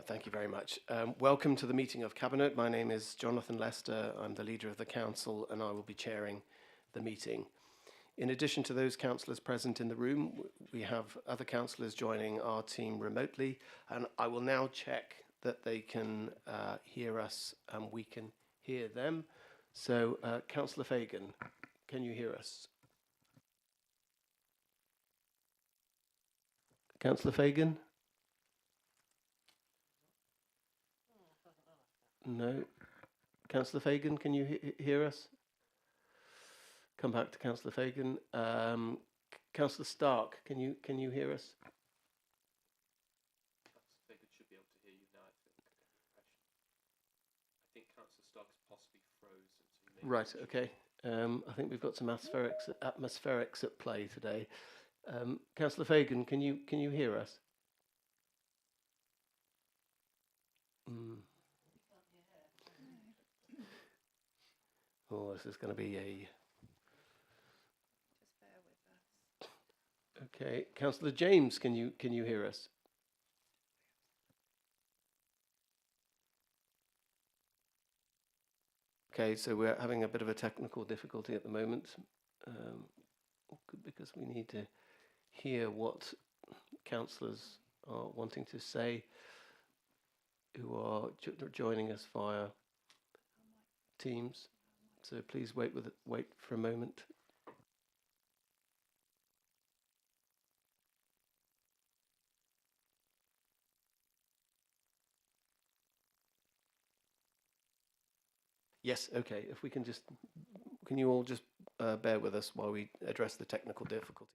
Thank you very much. Welcome to the meeting of Cabinet. My name is Jonathan Lester. I'm the leader of the council and I will be chairing the meeting. In addition to those councillors present in the room, we have other councillors joining our team remotely, and I will now check that they can hear us and we can hear them. So, Councillor Fagan, can you hear us? Councillor Fagan? No. Councillor Fagan, can you hear us? Come back to Councillor Fagan. Councillor Stark, can you hear us? Councillor Fagan should be able to hear you now. I think Councillor Stark is possibly frozen. So right. Okay. I think we've got some atmospherics at play today. Councillor Fagan, can you hear us? Oh, this is going to be a. Just bear with us. Okay, Councillor James, can you hear us? Okay, so we're having a bit of a technical difficulty at the moment, because we need to hear what councillors are wanting to say who are joining us via Teams. So please wait for a moment. Yes, okay. If we can you all just bear with us while we address the technical difficulty?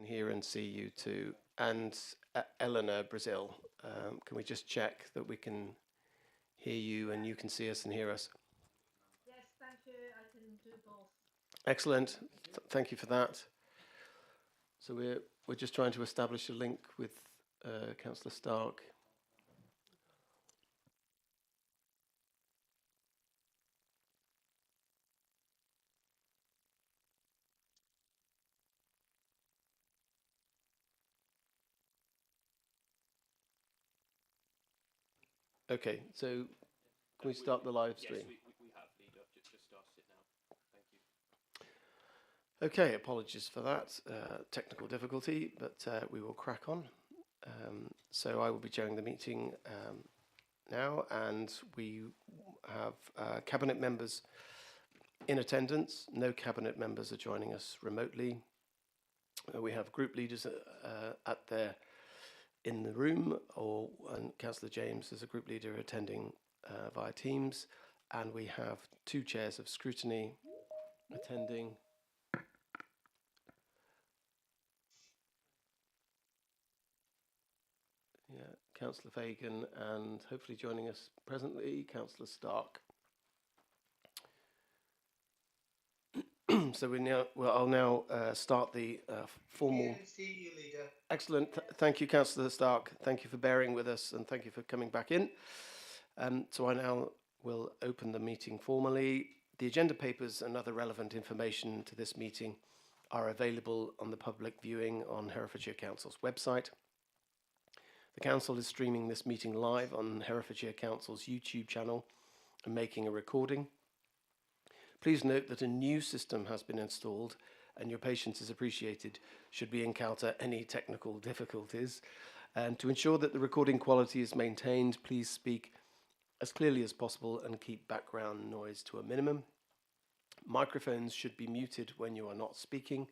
can hear and see you too. And Eleanor Brazil, can we just check that we can hear you and you can see us and hear us? Yes, thank you. I can do both. Excellent. Thank you for that. So we're just trying to establish a link with Councillor Stark. Okay, so can we start the live stream? Yes, we have, Leader. I've just started it now. Thank you. Okay, apologies for that technical difficulty, but we will crack on. So I will be chairing the meeting now, and we have cabinet members in attendance. No cabinet members are joining us remotely. We have group leaders in the room, and Councillor James is a group leader attending via Teams, and we have 2 chairs of scrutiny attending. Yeah, Councillor Fagan, and hopefully joining us presently, Councillor Stark. So I'll now start the formal. Yeah, see you, Leader. Excellent. Thank you, Councillor Stark. Thank you for bearing with us, and thank you for coming back in. So I now will open the meeting formally. The agenda papers and other relevant information to this meeting are available on the public viewing on Herefordshire Council's website. The Council is streaming this meeting live on Herefordshire Council's YouTube channel and making a recording. Please note that a new system has been installed and your patience is appreciated should we encounter any technical difficulties. And to ensure that the recording quality is maintained, please speak as clearly as possible and keep background noise to a minimum. Microphones should be muted when you are not speaking.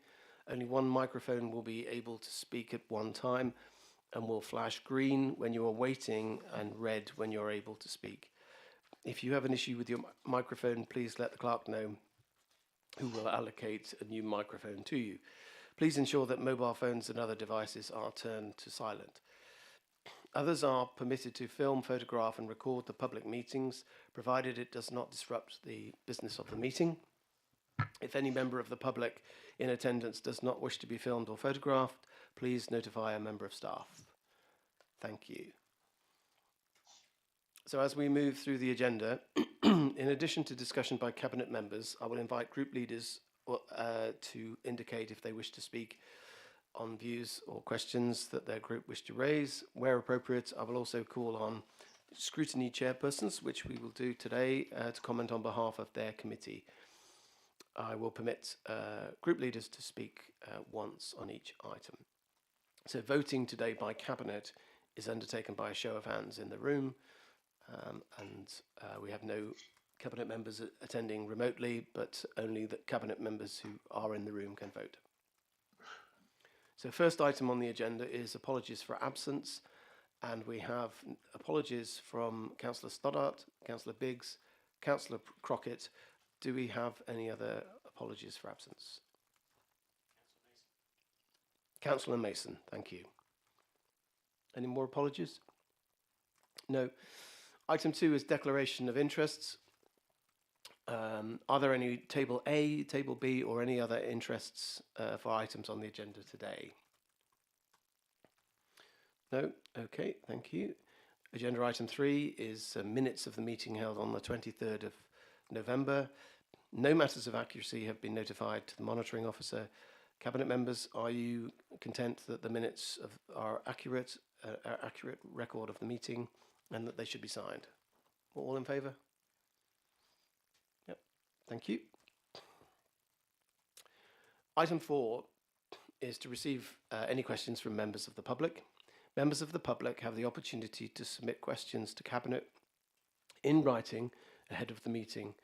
Only one microphone will be able to speak at one time and will flash green when you are waiting and red when you're able to speak. If you have an issue with your microphone, please let the clerk know, who will allocate a new microphone to you. Please ensure that mobile phones and other devices are turned to silent. Others are permitted to film, photograph and record the public meetings, provided it does not disrupt the business of the meeting. If any member of the public in attendance does not wish to be filmed or photographed, please notify a member of staff. Thank you. So as we move through the agenda, in addition to discussion by Cabinet members, I will invite group leaders to indicate if they wish to speak on views or questions that their group wish to raise. Where appropriate, I will also call on scrutiny chairpersons, which we will do today, to comment on behalf of their committee. I will permit group leaders to speak once on each item. So voting today by Cabinet is undertaken by a show of hands in the room, and we have no Cabinet members attending remotely, but only the Cabinet members who are in the room can vote. So first item on the agenda is apologies for absence, and we have apologies from Councillor Stoddart, Councillor Biggs, Councillor Crockett. Do we have any other apologies for absence? Councillor Mason, thank you. Any more apologies? No. Item 2 is declaration of interests. Are there any Table A, Table B, or any other interests for items on the agenda today? No? Okay, thank you. Agenda item 3 is minutes of the meeting held on the 23rd of November. No matters of accuracy have been notified to the monitoring officer. Cabinet members, are you content that the minutes are accurate record of the meeting and that they should be signed? All in favour? Yep, thank you. Item 4 is to receive any questions from members of the public. Members of the public have the opportunity to submit questions to Cabinet in writing ahead of the meeting.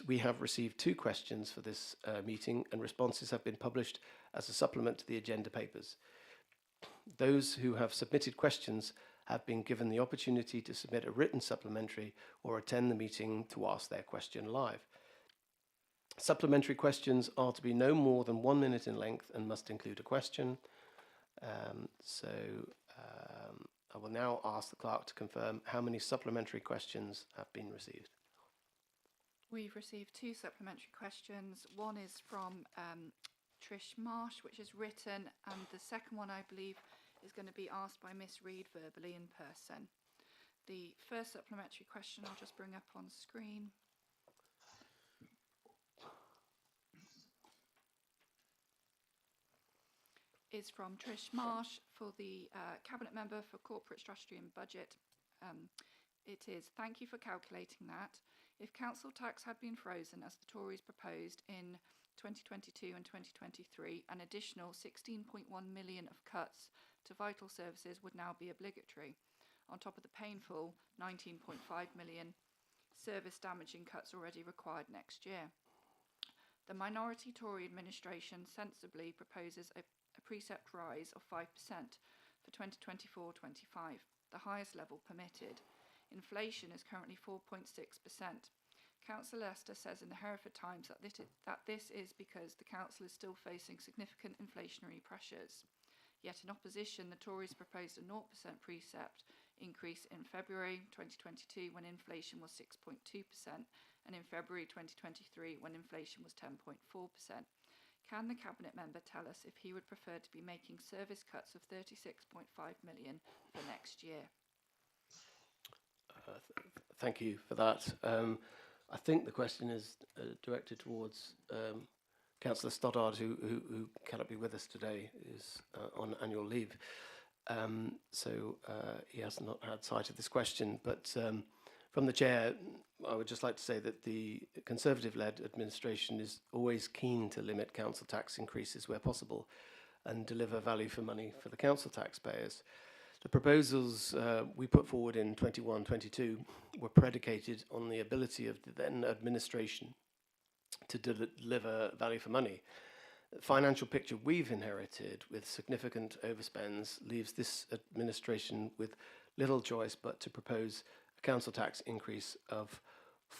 We have received 2 questions for this meeting, and responses have been published as a supplement to the agenda papers. Those who have submitted questions have been given the opportunity to submit a written supplementary or attend the meeting to ask their question live. Supplementary questions are to be no more than 1 minute in length and must include a question. I will now ask the clerk to confirm how many supplementary questions have been received. We've received 2 supplementary questions. One is from Trish Marsh, which is written, and the second one, I believe, is going to be asked by Miss Reid verbally in person. The first supplementary question I'll just bring up on screen. Is from Trish Marsh for the Cabinet Member for Corporate Strategy and Budget. It is, thank you for calculating that. If council tax had been frozen as the Tories proposed in 2022 and 2023, an additional 16.1 million of cuts to vital services would now be obligatory, on top of the painful 19.5 million service damaging cuts already required next year. The minority Tory administration sensibly proposes a precept rise of 5% for 2024-25, the highest level permitted. Inflation is currently 4.6%. Councillor Lester says in the Hereford Times that this is because the council is still facing significant inflationary pressures. Yet in opposition, the Tories proposed a 0% precept increase in February 2022 when inflation was 6.2%, and in February 2023 when inflation was 10.4%. Can the Cabinet Member tell us if he would prefer to be making service cuts of 36.5 million for next year? Thank you for that. I think the question is directed towards Councillor Stoddart, who cannot be with us today, is on annual leave. So he has not had sight of this question. But from the Chair, I would just like to say that the Conservative-led administration is always keen to limit council tax increases where possible and deliver value for money for the council taxpayers. The proposals we put forward in 21-22 were predicated on the ability of the then administration to deliver value for money. The financial picture we've inherited with significant overspends leaves this administration with little choice but to propose a council tax increase of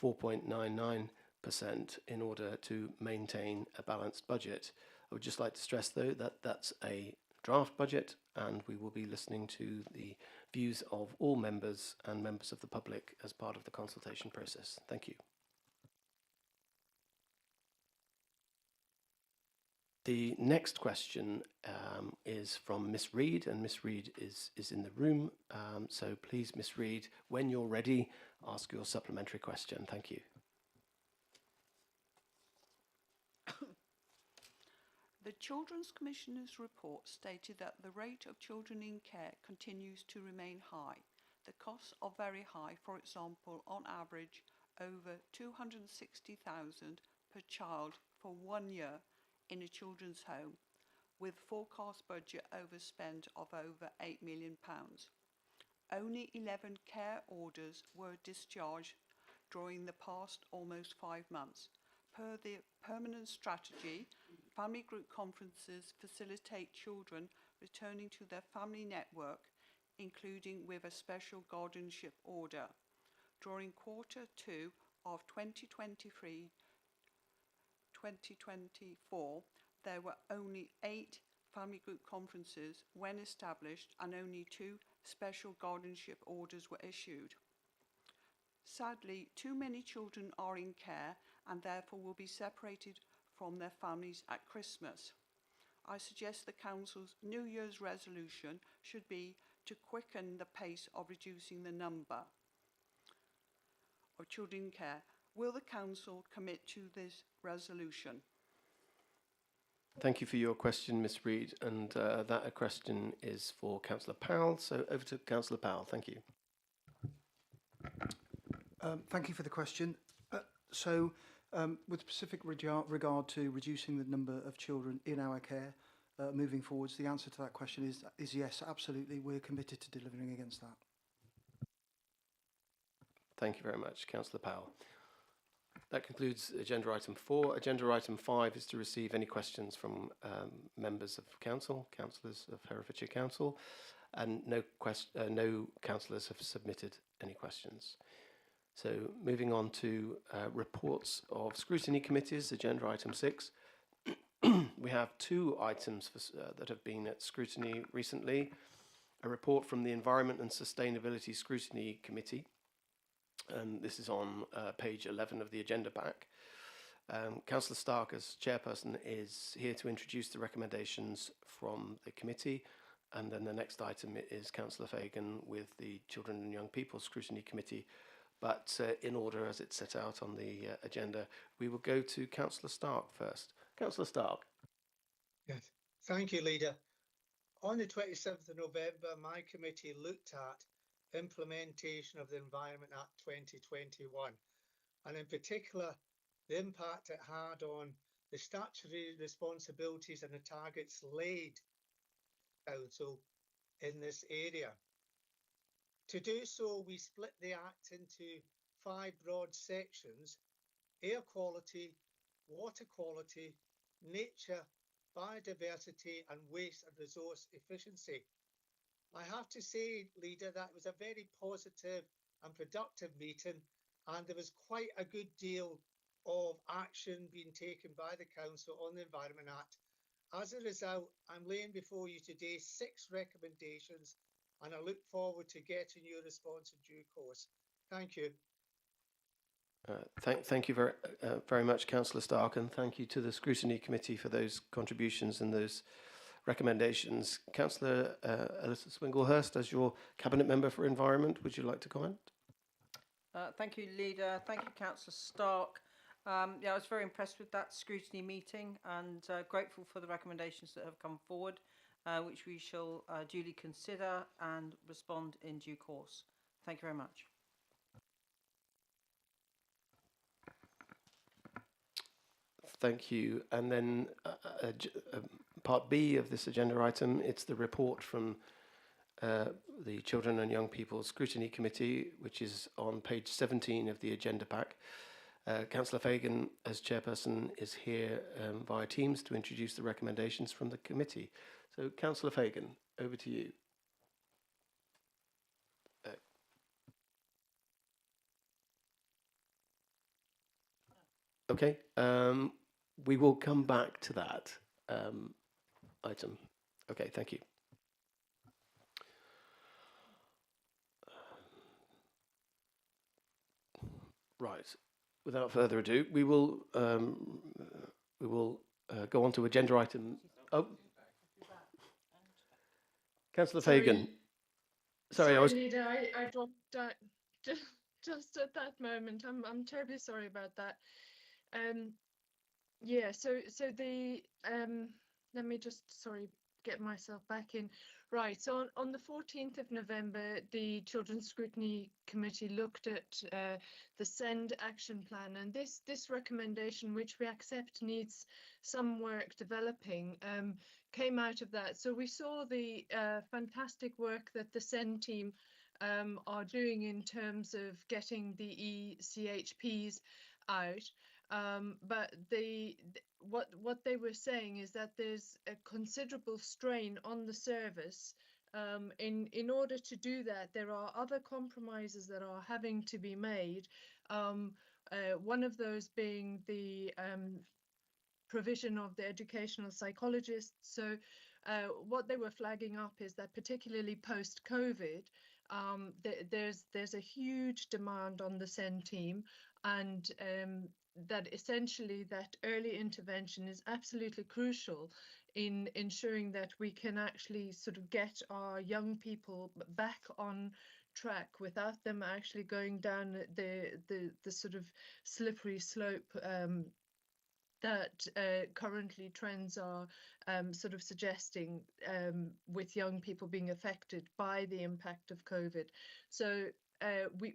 4.99% in order to maintain a balanced budget. I would just like to stress, though, that that's a draft budget, and we will be listening to the views of all members and members of the public as part of the consultation process. Thank you. The next question is from Miss Reid, and Miss Reid is in the room. So please, Miss Reid, when you're ready, ask your supplementary question. Thank you. The Children's Commissioner's report stated that the rate of children in care continues to remain high. The costs are very high, for example, on average over 260,000 per child for 1 year in a children's home, with forecast budget overspend of over £8 million. Only 11 care orders were discharged during the past almost 5 months. Per the permanent strategy, family group conferences facilitate children returning to their family network, including with a special guardianship order. During quarter 2 of 2023-2024, there were only 8 family group conferences when established, and only 2 special guardianship orders were issued. Sadly, too many children are in care and therefore will be separated from their families at Christmas. I suggest the Council's New Year's resolution should be to quicken the pace of reducing the number of children in care. Will the Council commit to this resolution? Thank you for your question, Ms Reid, and that question is for Councillor Powell. So over to Councillor Powell. Thank you. Thank you for the question. With specific regard to reducing the number of children in our care moving forwards, the answer to that question is yes, absolutely. We're committed to delivering against that. Thank you very much, Councillor Powell. That concludes agenda item 4. Agenda item 5 is to receive any questions from members of council, councillors of Herefordshire Council, and no councillors have submitted any questions. So moving on to reports of scrutiny committees, agenda item 6. We have 2 items that have been at scrutiny recently. A report from the Environment and Sustainability Scrutiny Committee, and this is on page 11 of the agenda pack. Councillor Stark, as chairperson, is here to introduce the recommendations from the committee, and then the next item is Councillor Fagan with the Children and Young People Scrutiny Committee. But in order as it's set out on the agenda, we will go to Councillor Stark first. Councillor Stark. Yes, thank you, Leader. On the 27th of November, my committee looked at implementation of the Environment Act 2021, and in particular, the impact it had on the statutory responsibilities and the targets laid Council in this area. To do so, we split the Act into 5 broad sections: air quality, water quality, nature, biodiversity and waste and resource efficiency. I have to say, Leader, that was a very positive and productive meeting, and there was quite a good deal of action being taken by the Council on the Environment Act. As a result, I'm laying before you today 6 recommendations, and I look forward to getting your response in due course. Thank you. Thank you very much, Councillor Stark, and thank you to the Scrutiny Committee for those contributions and those recommendations. Councillor Alyssa Swinglehurst, as your Cabinet Member for Environment, would you like to comment? Thank you, Leader. Thank you, Councillor Stark. Yeah, I was very impressed with that scrutiny meeting and grateful for the recommendations that have come forward, which we shall duly consider and respond in due course. Thank you very much. Thank you. And then part B of this agenda item, it's the report from the Children and Young People Scrutiny Committee, which is on page 17 of the agenda pack. Councillor Fagan, as chairperson, is here via Teams to introduce the recommendations from the committee. So, Councillor Fagan, over to you. Okay. We will come back to that item. Okay, thank you. Right. Without further ado, we will go on to agenda item. Oh, Councillor Fagan. Sorry, I was. Leader, I dropped that just at that moment. I'm terribly sorry about that. Yeah, so the let me just get myself back in. Right, so on the 14th of November, the Children's Scrutiny Committee looked at the SEND action plan, and this recommendation, which we accept needs some work developing, came out of that. So we saw the fantastic work that the SEND team are doing in terms of getting the ECHPs out. But what they were saying is that there's a considerable strain on the service. In order to do that, there are other compromises that are having to be made. One of those being the provision of the educational psychologists. So what they were flagging up is that particularly post-COVID, there's a huge demand on the SEND team, and that essentially that early intervention is absolutely crucial in ensuring that we can actually sort of get our young people back on track without them actually going down the sort of slippery slope that currently trends are sort of suggesting with young people being affected by the impact of COVID. So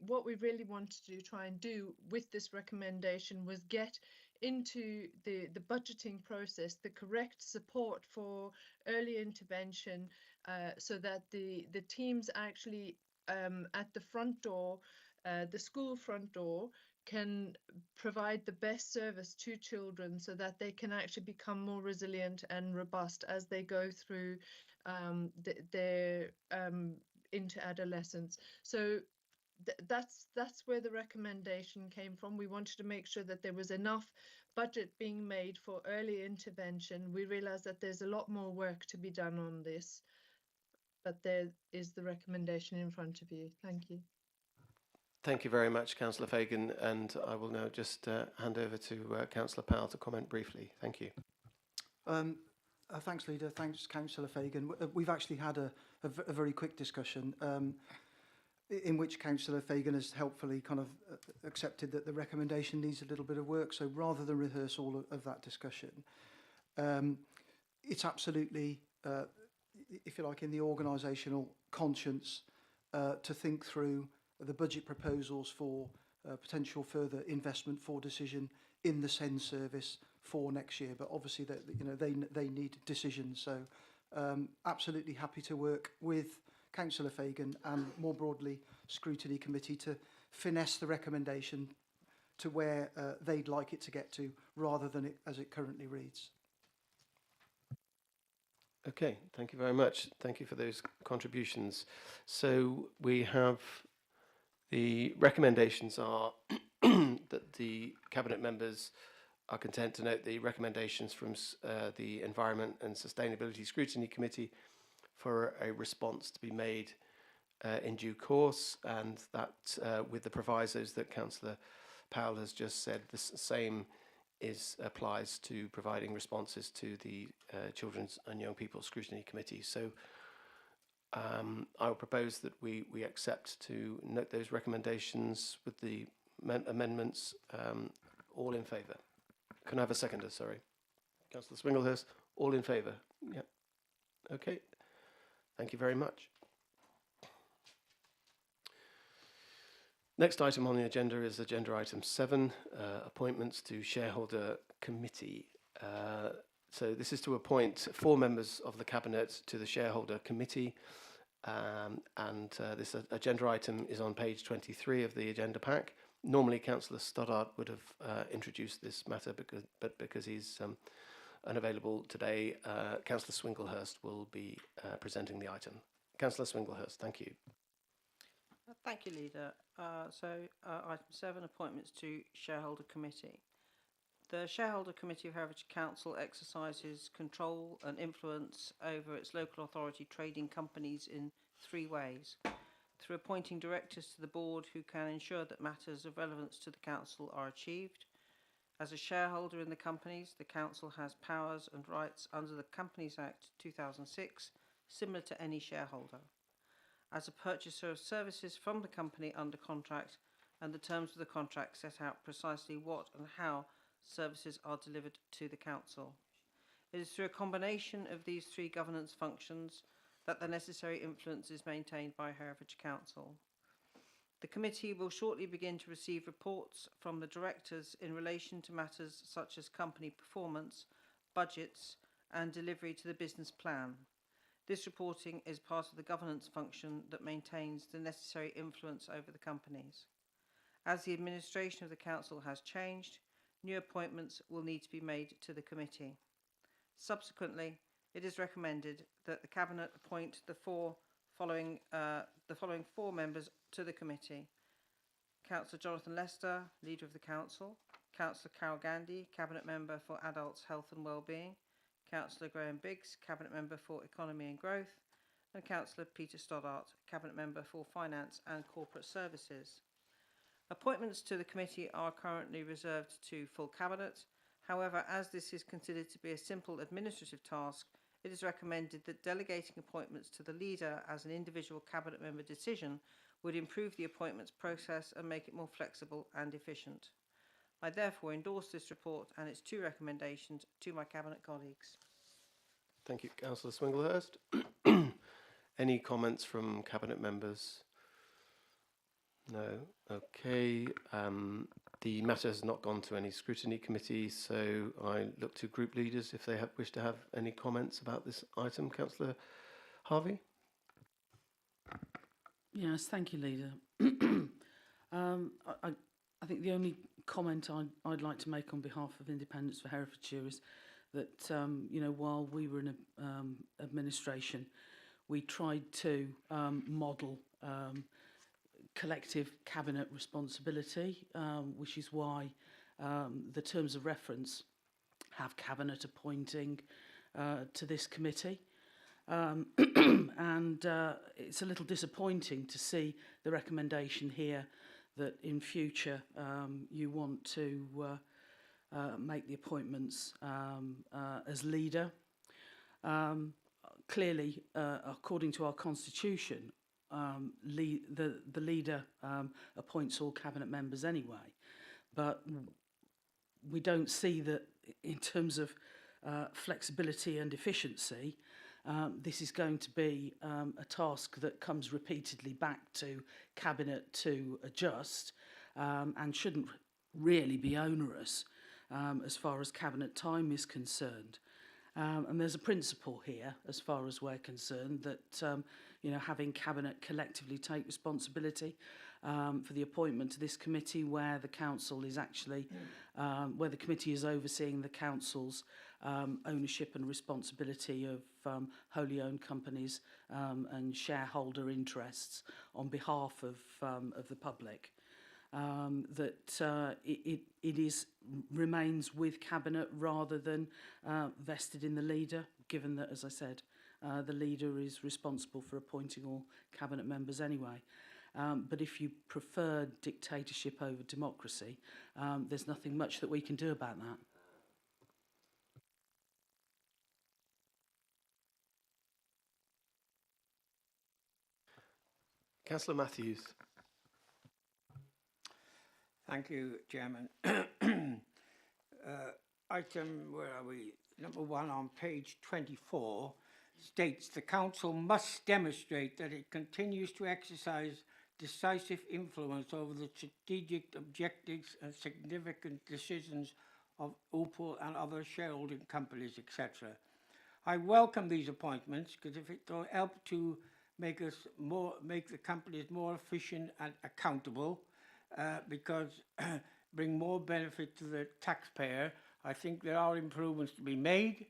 what we really wanted to try and do with this recommendation was get into the budgeting process the correct support for early intervention, so that the teams actually at the front door, the school front door, can provide the best service to children so that they can actually become more resilient and robust as they go through their into adolescence. So that's where the recommendation came from. We wanted to make sure that there was enough budget being made for early intervention. We realise that there's a lot more work to be done on this, but there is the recommendation in front of you. Thank you. Thank you very much, Councillor Fagan, and I will now just hand over to Councillor Powell to comment briefly. Thank you. Thanks, Leader. Thanks, Councillor Fagan. We've actually had a very quick discussion in which Councillor Fagan has helpfully kind of accepted that the recommendation needs a little bit of work. So rather than rehearse all of that discussion, it's absolutely, if you like, in the organisational conscience to think through the budget proposals for potential further investment for decision in the SEND service for next year. But obviously, that they need decisions. So absolutely happy to work with Councillor Fagan and more broadly Scrutiny Committee to finesse the recommendation to where they'd like it to get to, rather than as it currently reads. Okay, thank you very much. Thank you for those contributions. So we have the recommendations are that the Cabinet members are content to note the recommendations from the Environment and Sustainability Scrutiny Committee for a response to be made in due course, and that with the provisos that Councillor Powell has just said, the same applies to providing responses to the Children's and Young People Scrutiny Committee. So I will propose that we accept to note those recommendations with the amendments. All in favour? Can I have a seconder? Sorry. Councillor Swinglehurst, all in favour? Yeah. Okay. Thank you very much. Next item on the agenda is agenda item 7, appointments to shareholder committee. So this is to appoint 4 members of the Cabinet to the shareholder committee, and this agenda item is on page 23 of the agenda pack. Normally, Councillor Stoddart would have introduced this matter, but because he's unavailable today, Councillor Swinglehurst will be presenting the item. Councillor Swinglehurst, thank you. Thank you, Leader. Item 7, appointments to shareholder committee. The shareholder committee of Herefordshire Council exercises control and influence over its local authority trading companies in 3 ways. Through appointing directors to the board who can ensure that matters of relevance to the council are achieved. As a shareholder in the companies, the council has powers and rights under the Companies Act 2006, similar to any shareholder. As a purchaser of services from the company under contract, and the terms of the contract set out precisely what and how services are delivered to the council. It is through a combination of these 3 governance functions that the necessary influence is maintained by Herefordshire Council. The committee will shortly begin to receive reports from the directors in relation to matters such as company performance, budgets, and delivery to the business plan. This reporting is part of the governance function that maintains the necessary influence over the companies. As the administration of the council has changed, new appointments will need to be made to the committee. Subsequently, it is recommended that the Cabinet appoint the following 4 members to the committee. Councillor Jonathan Lester, Leader of the Council. Councillor Carol Gandy, Cabinet Member for Adults, Health and Wellbeing. Councillor Graham Biggs, Cabinet Member for Economy and Growth. And Councillor Peter Stoddart, Cabinet Member for Finance and Corporate Services. Appointments to the committee are currently reserved to full Cabinet. However, as this is considered to be a simple administrative task, it is recommended that delegating appointments to the leader as an individual Cabinet member decision would improve the appointments process and make it more flexible and efficient. I therefore endorse this report and its 2 recommendations to my Cabinet colleagues. Thank you, Councillor Swinglehurst. Any comments from Cabinet members? No. Okay. The matter has not gone to any scrutiny committee, so I look to group leaders if they wish to have any comments about this item. Councillor Harvey? Yes, thank you, Leader. I think the only comment I'd like to make on behalf of Independence for Herefordshire is that, while we were in administration, we tried to model collective cabinet responsibility, which is why the terms of reference have cabinet appointing to this committee. And it's a little disappointing to see the recommendation here that in future you want to make the appointments as leader. Clearly, according to our constitution, the leader appoints all cabinet members anyway, but we don't see that in terms of flexibility and efficiency. This is going to be a task that comes repeatedly back to Cabinet to adjust and shouldn't really be onerous as far as Cabinet time is concerned. And there's a principle here, as far as we're concerned, that having Cabinet collectively take responsibility for the appointment to this committee, where the council is actually, where the committee is overseeing the council's ownership and responsibility of wholly owned companies and shareholder interests on behalf of the public. That it remains with Cabinet rather than vested in the leader, given that, as I said, the leader is responsible for appointing all Cabinet members anyway. But if you prefer dictatorship over democracy, there's nothing much that we can do about that. Councillor Matthews. Thank you, Chairman. Item, where are we? Number 1 on page 24 states the Council must demonstrate that it continues to exercise decisive influence over the strategic objectives and significant decisions of Opal and other shareholding companies, etc. I welcome these appointments because if it will help to make the companies more efficient and accountable, because bring more benefit to the taxpayer, I think there are improvements to be made,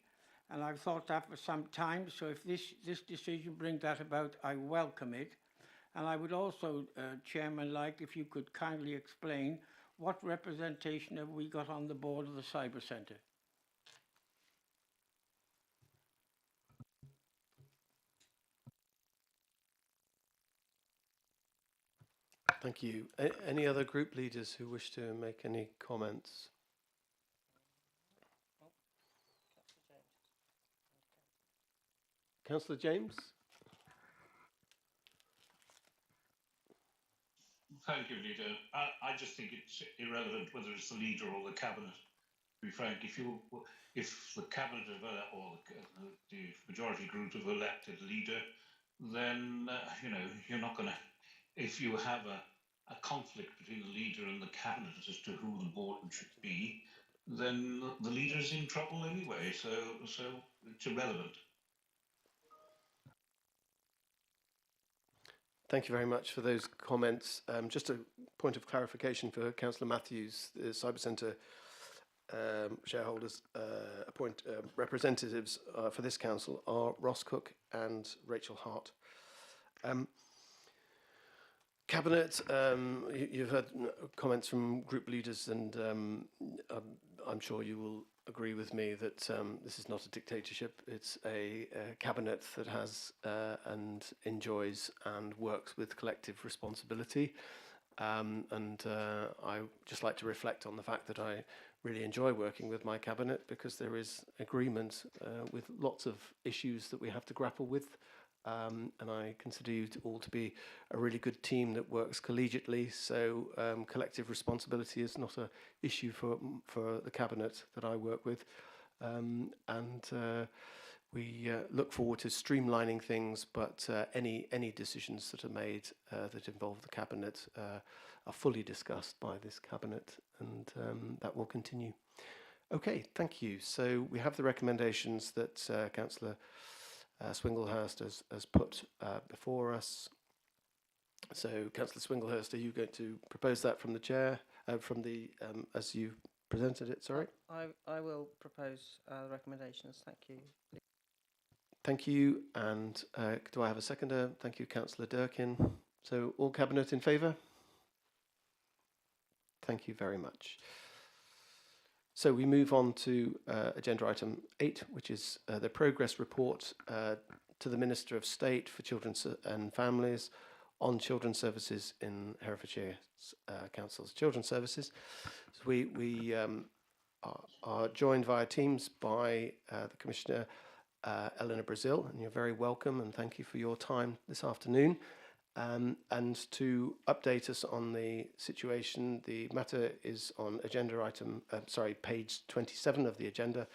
and I've thought that for some time. So if this decision brings that about, I welcome it. And I would also, Chairman, like if you could kindly explain what representation have we got on the board of the Cyber Centre? Thank you. Any other group leaders who wish to make any comments? Councillor James? Thank you, Leader. I just think it's irrelevant whether it's the leader or the cabinet. To be frank, if the cabinet or the majority group have elected leader, then you're not going to. If you have a conflict between the leader and the cabinet as to who the board should be, then the leader is in trouble anyway. So it's irrelevant. Thank you very much for those comments. Just a point of clarification for Councillor Matthews, the Cyber Centre shareholders appoint representatives for this council are Ross Cook and Rachel Hart. Cabinet, you've heard comments from group leaders, and I'm sure you will agree with me that this is not a dictatorship. It's a cabinet that has and enjoys and works with collective responsibility. And I just like to reflect on the fact that I really enjoy working with my cabinet, because there is agreement with lots of issues that we have to grapple with. And I consider you all to be a really good team that works collegiately. So collective responsibility is not an issue for the cabinet that I work with. And we look forward to streamlining things, but any decisions that are made that involve the cabinet are fully discussed by this cabinet, and that will continue. Okay, thank you. So we have the recommendations that Councillor Swinglehurst has put before us. So, Councillor Swinglehurst, are you going to propose that from the chair, from the as you presented it? Sorry. I will propose the recommendations. Thank you. Thank you. And do I have a seconder? Thank you, Councillor Durkin. So all Cabinet in favour? Thank you very much. So we move on to agenda item 8, which is the progress report to the Minister of State for Children and Families on children's services in Herefordshire Council's Children's Services. So we are joined via Teams by the Commissioner Eleanor Brazil, and you're very welcome and thank you for your time this afternoon. And to update us on the situation, the matter is on agenda item, page 27 of the agenda,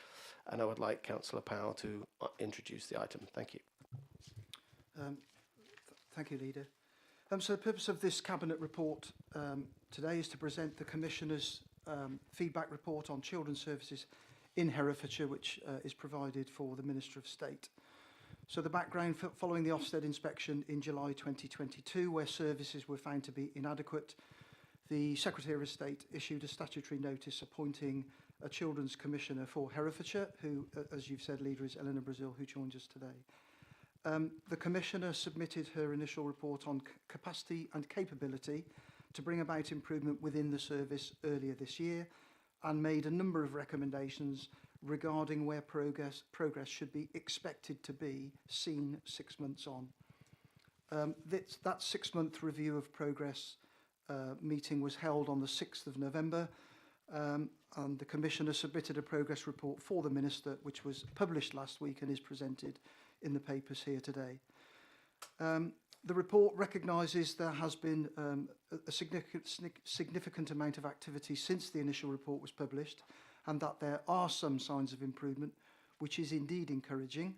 and I would like Councillor Powell to introduce the item. Thank you. Thank you, Leader. So the purpose of this Cabinet report today is to present the Commissioner's feedback report on children's services in Herefordshire, which is provided for the Minister of State. So the background, following the Ofsted inspection in July 2022, where services were found to be inadequate, the Secretary of State issued a statutory notice appointing a Children's Commissioner for Herefordshire, who, as you've said, Leader, is Eleanor Brazil, who joins us today. The Commissioner submitted her initial report on capacity and capability to bring about improvement within the service earlier this year, and made a number of recommendations regarding where progress should be expected to be seen 6 months on. That 6-month review of progress meeting was held on the 6th of November, and the Commissioner submitted a progress report for the Minister, which was published last week and is presented in the papers here today. The report recognises there has been a significant amount of activity since the initial report was published, and that there are some signs of improvement, which is indeed encouraging.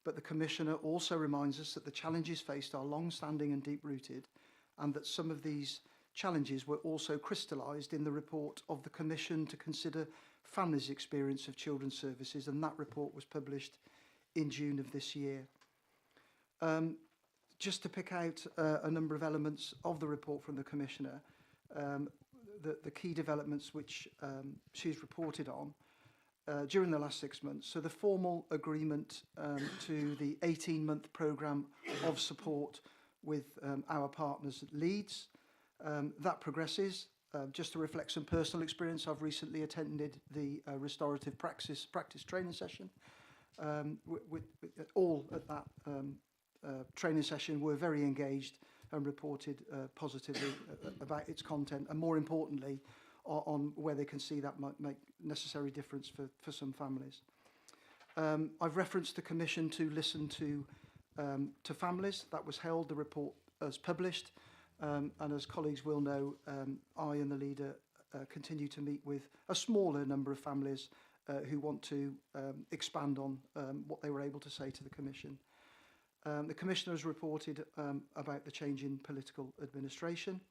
But the Commissioner also reminds us that the challenges faced are long-standing and deep-rooted, and that some of these challenges were also crystallised in the report of the Commission to consider families' experience of children's services, and that report was published in June of this year. Just to pick out a number of elements of the report from the Commissioner, the key developments which she's reported on during the last 6 months. So the formal agreement to the 18-month programme of support with our partners at Leeds, that progresses. Just to reflect some personal experience, I've recently attended the restorative practice training session. With all at that training session were very engaged and reported positively about its content, and more importantly on where they can see that might make necessary difference for some families. I've referenced the Commission to listen to families. That was held, the report as published, and as colleagues will know, I and the Leader continue to meet with a smaller number of families who want to expand on what they were able to say to the Commission. The Commissioner has reported about the change in political administration.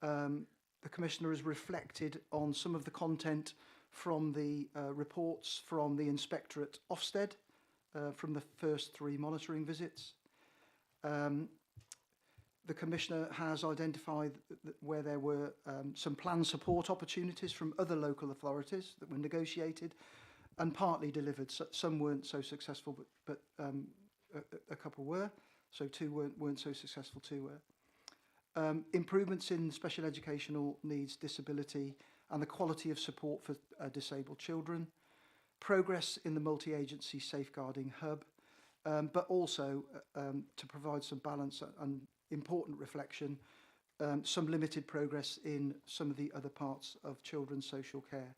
The Commissioner has reflected on some of the content from the reports from the Inspectorate Ofsted from the first 3 monitoring visits. The Commissioner has identified where there were some planned support opportunities from other local authorities that were negotiated and partly delivered. So, some weren't so successful, but a couple were. So 2 weren't so successful, 2 were. Improvements in special educational needs, disability, and the quality of support for disabled children. Progress in the multi-agency safeguarding hub, but also to provide some balance and important reflection, some limited progress in some of the other parts of children's social care.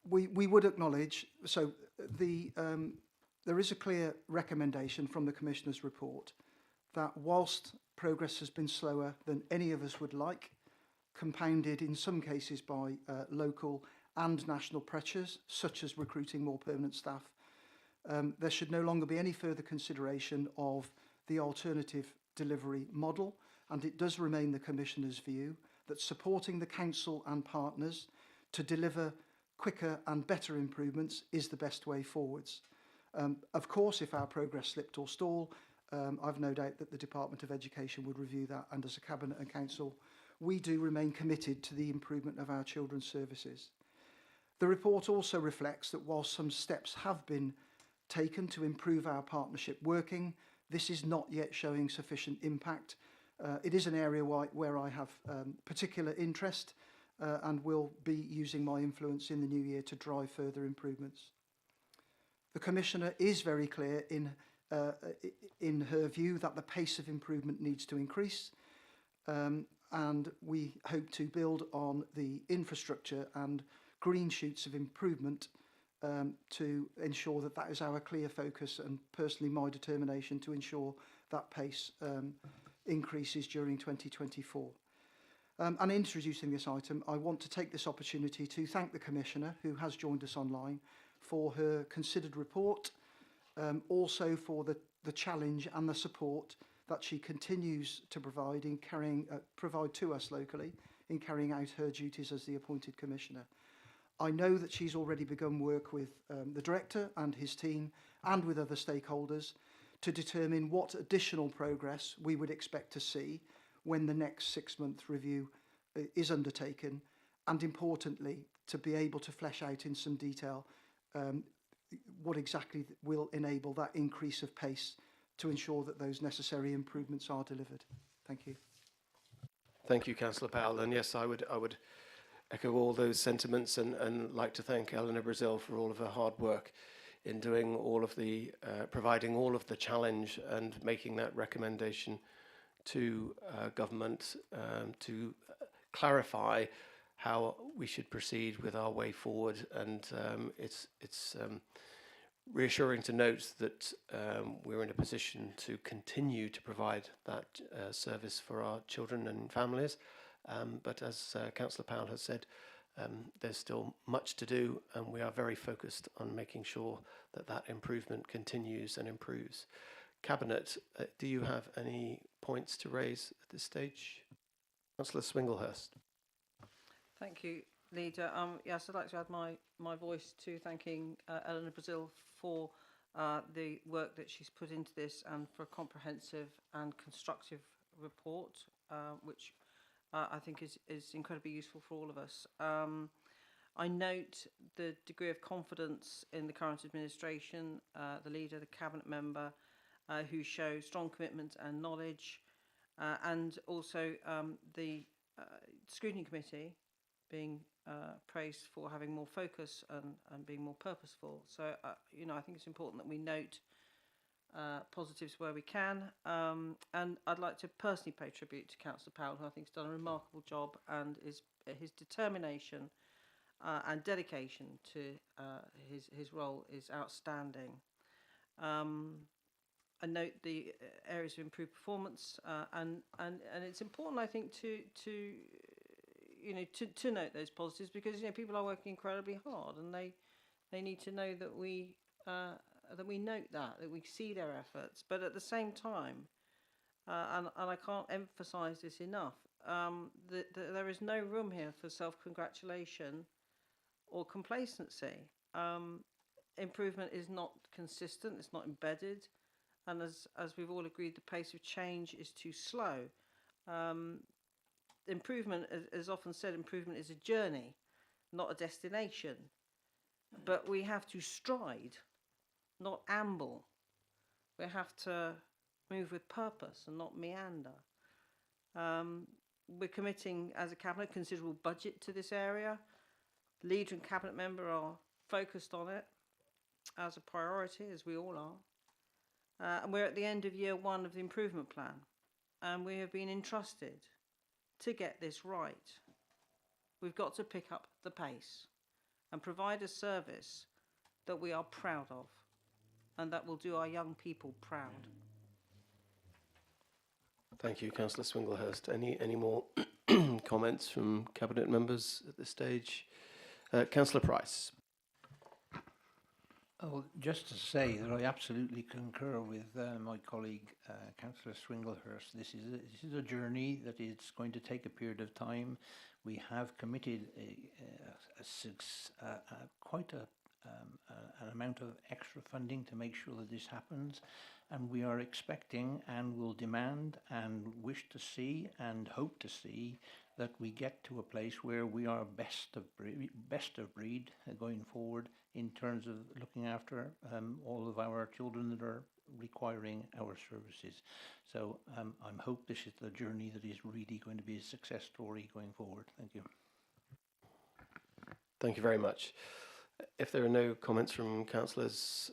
We would acknowledge, so there is a clear recommendation from the Commissioner's report that whilst progress has been slower than any of us would like, compounded in some cases by local and national pressures, such as recruiting more permanent staff, there should no longer be any further consideration of the alternative delivery model, and it does remain the Commissioner's view that supporting the Council and partners to deliver quicker and better improvements is the best way forwards. Of course, if our progress slipped or stalled, I've no doubt that the Department of Education would review that, and as a Cabinet and Council, we do remain committed to the improvement of our children's services. The report also reflects that while some steps have been taken to improve our partnership working. This is not yet showing sufficient impact. It is an area where I have particular interest and will be using my influence in the new year to drive further improvements. The Commissioner is very clear in her view that the pace of improvement needs to increase, and we hope to build on the infrastructure and green shoots of improvement to ensure that that is our clear focus, and personally my determination to ensure that pace increases during 2024. And introducing this item, I want to take this opportunity to thank the Commissioner, who has joined us online, for her considered report, also for the challenge and the support that she continues to provide to us locally in carrying out her duties as the appointed Commissioner. I know that she's already begun work with the Director and his team and with other stakeholders to determine what additional progress we would expect to see when the next 6-month review is undertaken, and importantly, to be able to flesh out in some detail what exactly will enable that increase of pace to ensure that those necessary improvements are delivered. Thank you. Thank you, Councillor Powell. And yes, I would echo all those sentiments and like to thank Eleanor Brazil for all of her hard work in doing all of the, providing all of the challenge and making that recommendation to government to clarify how we should proceed with our way forward. And it's reassuring to note that we're in a position to continue to provide that service for our children and families. But as Councillor Powell has said, there's still much to do, and we are very focused on making sure that that improvement continues and improves. Cabinet, do you have any points to raise at this stage? Councillor Swinglehurst. Thank you, Leader. Yes, I'd like to add my voice to thanking Eleanor Brazil for the work that she's put into this and for a comprehensive and constructive report, which I think is incredibly useful for all of us. I note the degree of confidence in the current administration, the Leader, the Cabinet Member, who show strong commitment and knowledge, and also the Scrutiny Committee being praised for having more focus and being more purposeful. So, I think it's important that we note positives where we can. And I'd like to personally pay tribute to Councillor Powell, who I think has done a remarkable job, and his determination and dedication to his role is outstanding. I note the areas of improved performance, and it's important, I think, to note those positives, because people are working incredibly hard, and they need to know that we note that we see their efforts. But at the same time, and I can't emphasise this enough, that there is no room here for self-congratulation or complacency. Improvement is not consistent, it's not embedded, and as we've all agreed, the pace of change is too slow. Improvement, as often said, improvement is a journey, not a destination. But we have to stride, not amble. We have to move with purpose and not meander. We're committing, as a Cabinet, considerable budget to this area. Leader and Cabinet Member are focused on it as a priority, as we all are. And we're at the end of year 1 of the improvement plan, and we have been entrusted to get this right. We've got to pick up the pace and provide a service that we are proud of and that will do our young people proud. Thank you, Councillor Swinglehurst. Any more comments from Cabinet members at this stage? Councillor Price. Oh, just to say that I absolutely concur with my colleague, Councillor Swinglehurst. This is a journey that is going to take a period of time. We have committed quite an amount of extra funding to make sure that this happens, and we are expecting and will demand and wish to see and hope to see that we get to a place where we are best of breed going forward in terms of looking after all of our children that are requiring our services. So I hope this is the journey that is really going to be a success story going forward. Thank you. Thank you very much. If there are no comments from councillors,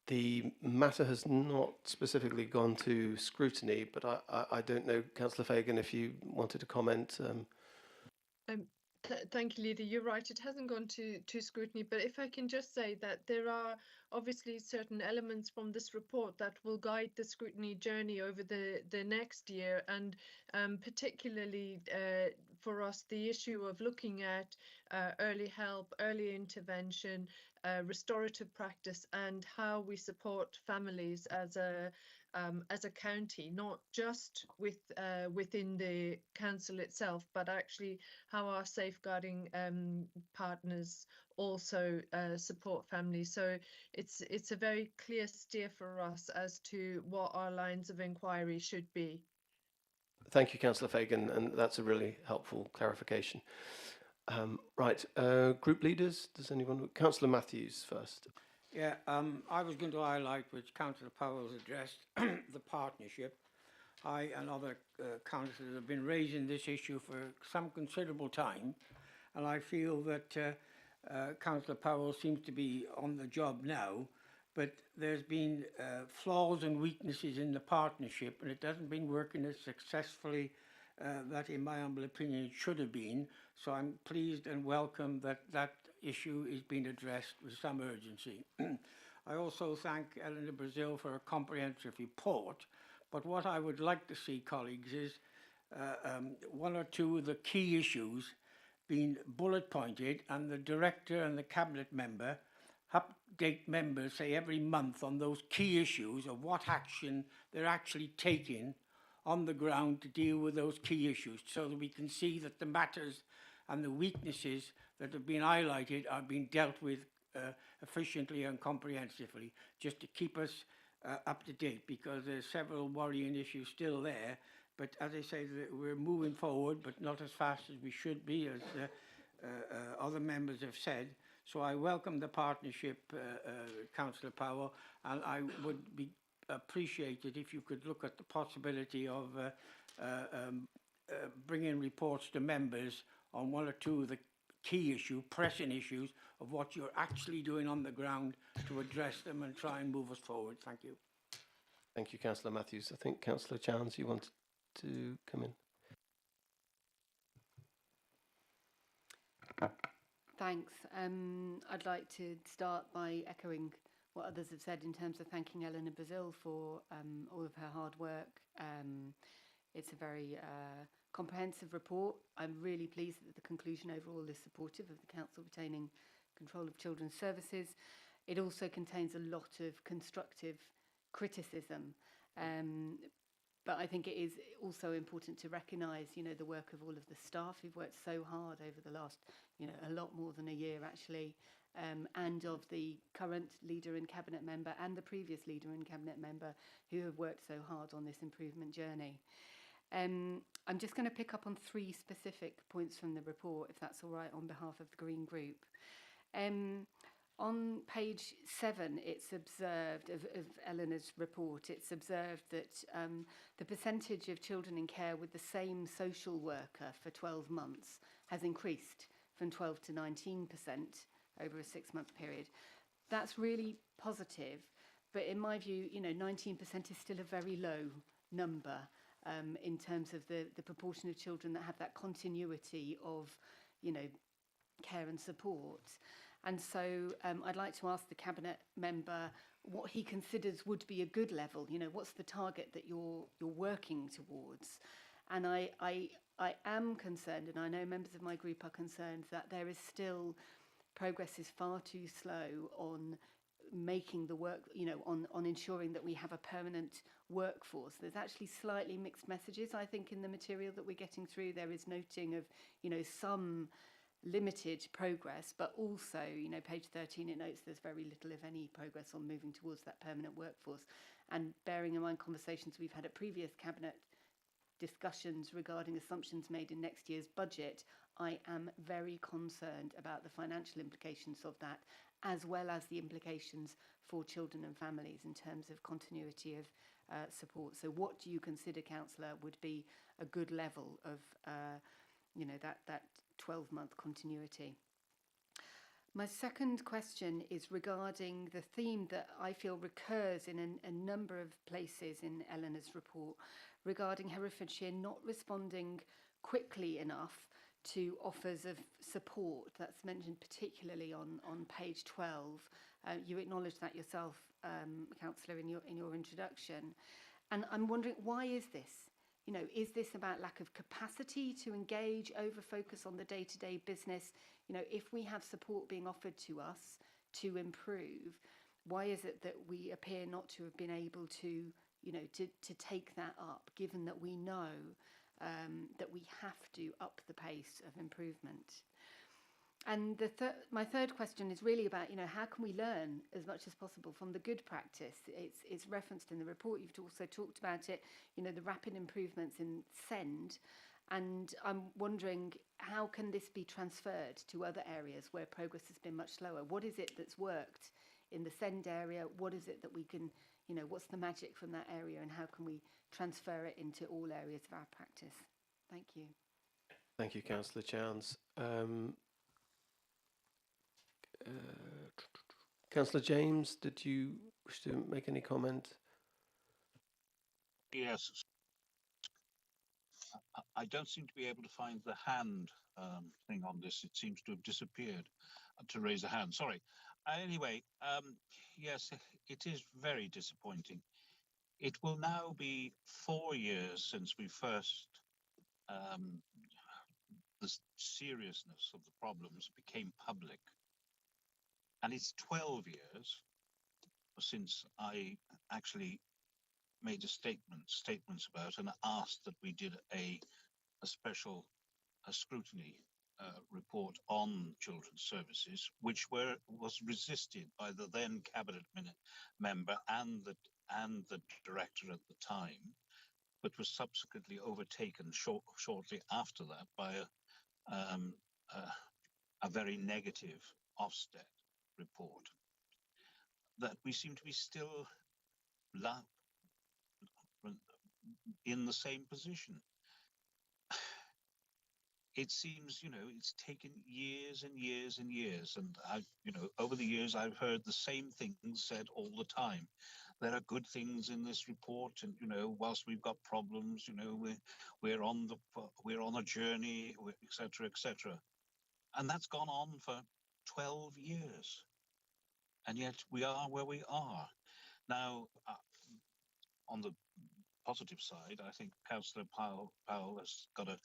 the matter has not specifically gone to scrutiny, but I don't know, Councillor Fagan, if you wanted to comment. Thank you, Leader. You're right. It hasn't gone to scrutiny, but if I can just say that there are obviously certain elements from this report that will guide the scrutiny journey over the next year, and particularly for us, the issue of looking at early help, early intervention, restorative practice, and how we support families as a county, not just within the council itself, but actually how our safeguarding partners also support families. So it's a very clear steer for us as to what our lines of inquiry should be. Thank you, Councillor Fagan, and that's a really helpful clarification. Right, group leaders, does anyone? Councillor Matthews first. Yeah, I was going to highlight, which Councillor Powell's addressed, the partnership. I and other councillors have been raising this issue for some considerable time, and I feel that Councillor Powell seems to be on the job now, but there's been flaws and weaknesses in the partnership, and it hasn't been working as successfully that, in my humble opinion, it should have been. So I'm pleased and welcome that that issue is being addressed with some urgency. I also thank Eleanor Brazil for a comprehensive report, but what I would like to see, colleagues, is one or two of the key issues being bullet pointed, and the director and the cabinet member update members, say, every month on those key issues of what action they're actually taking on the ground to deal with those key issues, so that we can see that the matters and the weaknesses that have been highlighted are being dealt with efficiently and comprehensively, just to keep us up to date, because there's several worrying issues still there. But as I say, we're moving forward, but not as fast as we should be, as other members have said. So I welcome the partnership, Councillor Powell, and I would be appreciated if you could look at the possibility of bringing reports to members on one or two of the key issues, pressing issues, of what you're actually doing on the ground to address them and try and move us forward. Thank you. Thank you, Councillor Matthews. I think Councillor Chowns, you wanted to come in. Thanks. I'd like to start by echoing what others have said in terms of thanking Eleanor Brazil for all of her hard work. It's a very comprehensive report. I'm really pleased that the conclusion overall is supportive of the Council retaining control of children's services. It also contains a lot of constructive criticism, but I think it is also important to recognise, the work of all of the staff who've worked so hard over the last, a lot more than a year actually, and of the current leader and cabinet member and the previous leader and cabinet member who have worked so hard on this improvement journey. I'm just going to pick up on three specific points from the report, if that's all right, on behalf of the Green Group. On page 7, it's observed, of Eleanor's report, it's observed that the percentage of children in care with the same social worker for 12 months has increased from 12 to 19% over a 6-month period. That's really positive, but in my view, 19% is still a very low number in terms of the proportion of children that have that continuity of, care and support. And so I'd like to ask the cabinet member what he considers would be a good level. What's the target that you're working towards? And I am concerned, and I know members of my group are concerned, that there is still progress is far too slow on making the work, on ensuring that we have a permanent workforce. There's actually slightly mixed messages, I think, in the material that we're getting through. There is noting of, some limited progress, but also, page 13, it notes there's very little, if any, progress on moving towards that permanent workforce. And bearing in mind conversations we've had at previous cabinet discussions regarding assumptions made in next year's budget, I am very concerned about the financial implications of that, as well as the implications for children and families in terms of continuity of support. So what do you consider, Councillor, would be a good level of, that 12-month continuity? My second question is regarding the theme that I feel recurs in a number of places in Eleanor's report regarding Herefordshire not responding quickly enough to offers of support. That's mentioned particularly on page 12. You acknowledged that yourself, Councillor, in your introduction. And I'm wondering, why is this? Is this about lack of capacity to engage, over focus on the day-to-day business? If we have support being offered to us to improve, why is it that we appear not to have been able to, to take that up, given that we know that we have to up the pace of improvement? And my third question is really about, how can we learn as much as possible from the good practice? It's referenced in the report. You've also talked about it, the rapid improvements in SEND. And I'm wondering, how can this be transferred to other areas where progress has been much slower? What is it that's worked in the SEND area? What is it that we can, what's the magic from that area, and how can we transfer it into all areas of our practice? Thank you. Thank you, Councillor Chowns. Councillor James, did you wish to make any comment? Yes. I don't seem to be able to find the hand thing on this. It seems to have disappeared to raise a hand. Sorry. Anyway, yes, it is very disappointing. It will now be 4 years since we first, the seriousness of the problems became public. And it's 12 years since I actually made statements about and asked that we did a special scrutiny report on children's services, which was resisted by the then cabinet member and the director at the time, but was subsequently overtaken shortly after that by a very negative Ofsted report. That we seem to be still in the same position. It seems, it's taken years and years and years, and over the years I've heard the same things said all the time. There are good things in this report, and whilst we've got problems, we're on a journey, etc., etc. And that's gone on for 12 years, and yet we are where we are now. On the positive side, I think Councillor Powell has got a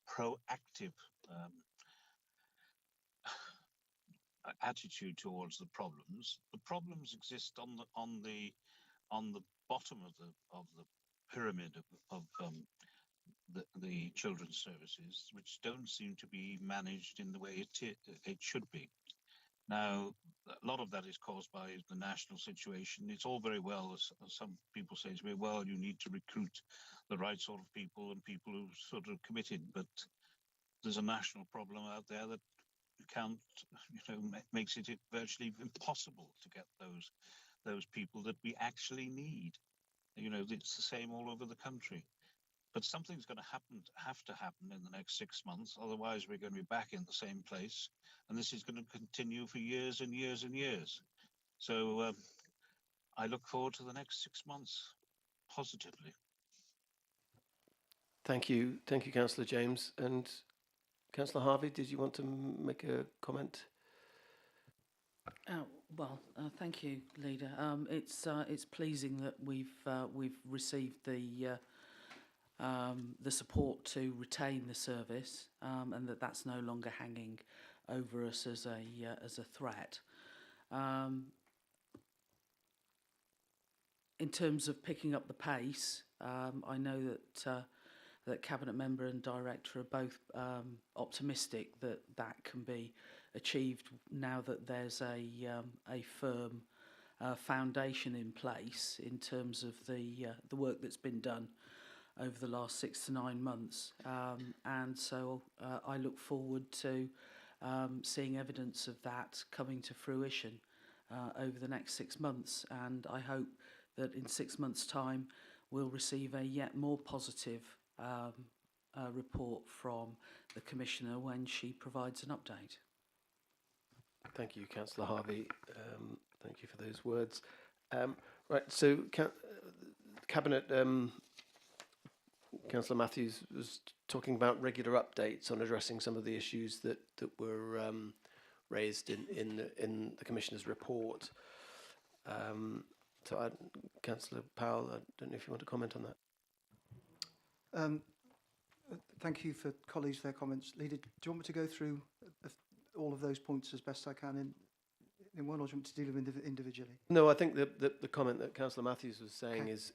proactive attitude towards the problems. The problems exist on the bottom of the pyramid of the children's services, which don't seem to be managed in the way it should be. Now, a lot of that is caused by the national situation. It's all very well, as some people say to me, well, you need to recruit the right sort of people and people who sort of committed, but there's a national problem out there that makes it virtually impossible to get those people that we actually need. It's the same all over the country. But something's going to have to happen in the next 6 months. Otherwise, we're going to be back in the same place. And this is going to continue for years and years and years. So I look forward to the next 6 months positively. Thank you. Thank you, Councillor James. And Councillor Harvey, did you want to make a comment? Thank you, Leader. It's pleasing that we've received the support to retain the service, and that's no longer hanging over us as a threat. In terms of picking up the pace, I know that Cabinet Member and Director are both optimistic that can be achieved now that there's a firm foundation in place in terms of the work that's been done over the last 6 to 9 months. And so I look forward to seeing evidence of that coming to fruition over the next 6 months. And I hope that in 6 months' time we'll receive a yet more positive report from the Commissioner when she provides an update. Thank you, Councillor Harvey. Thank you for those words. Right, so Cabinet, Councillor Matthews was talking about regular updates on addressing some of the issues that were raised in the Commissioner's report. So, Councillor Powell, I don't know if you want to comment on that. Thank you for colleagues their comments. Leader, do you want me to go through all of those points as best I can in one, or do you want to deal with them individually? No, I think the comment that Councillor Matthews was saying is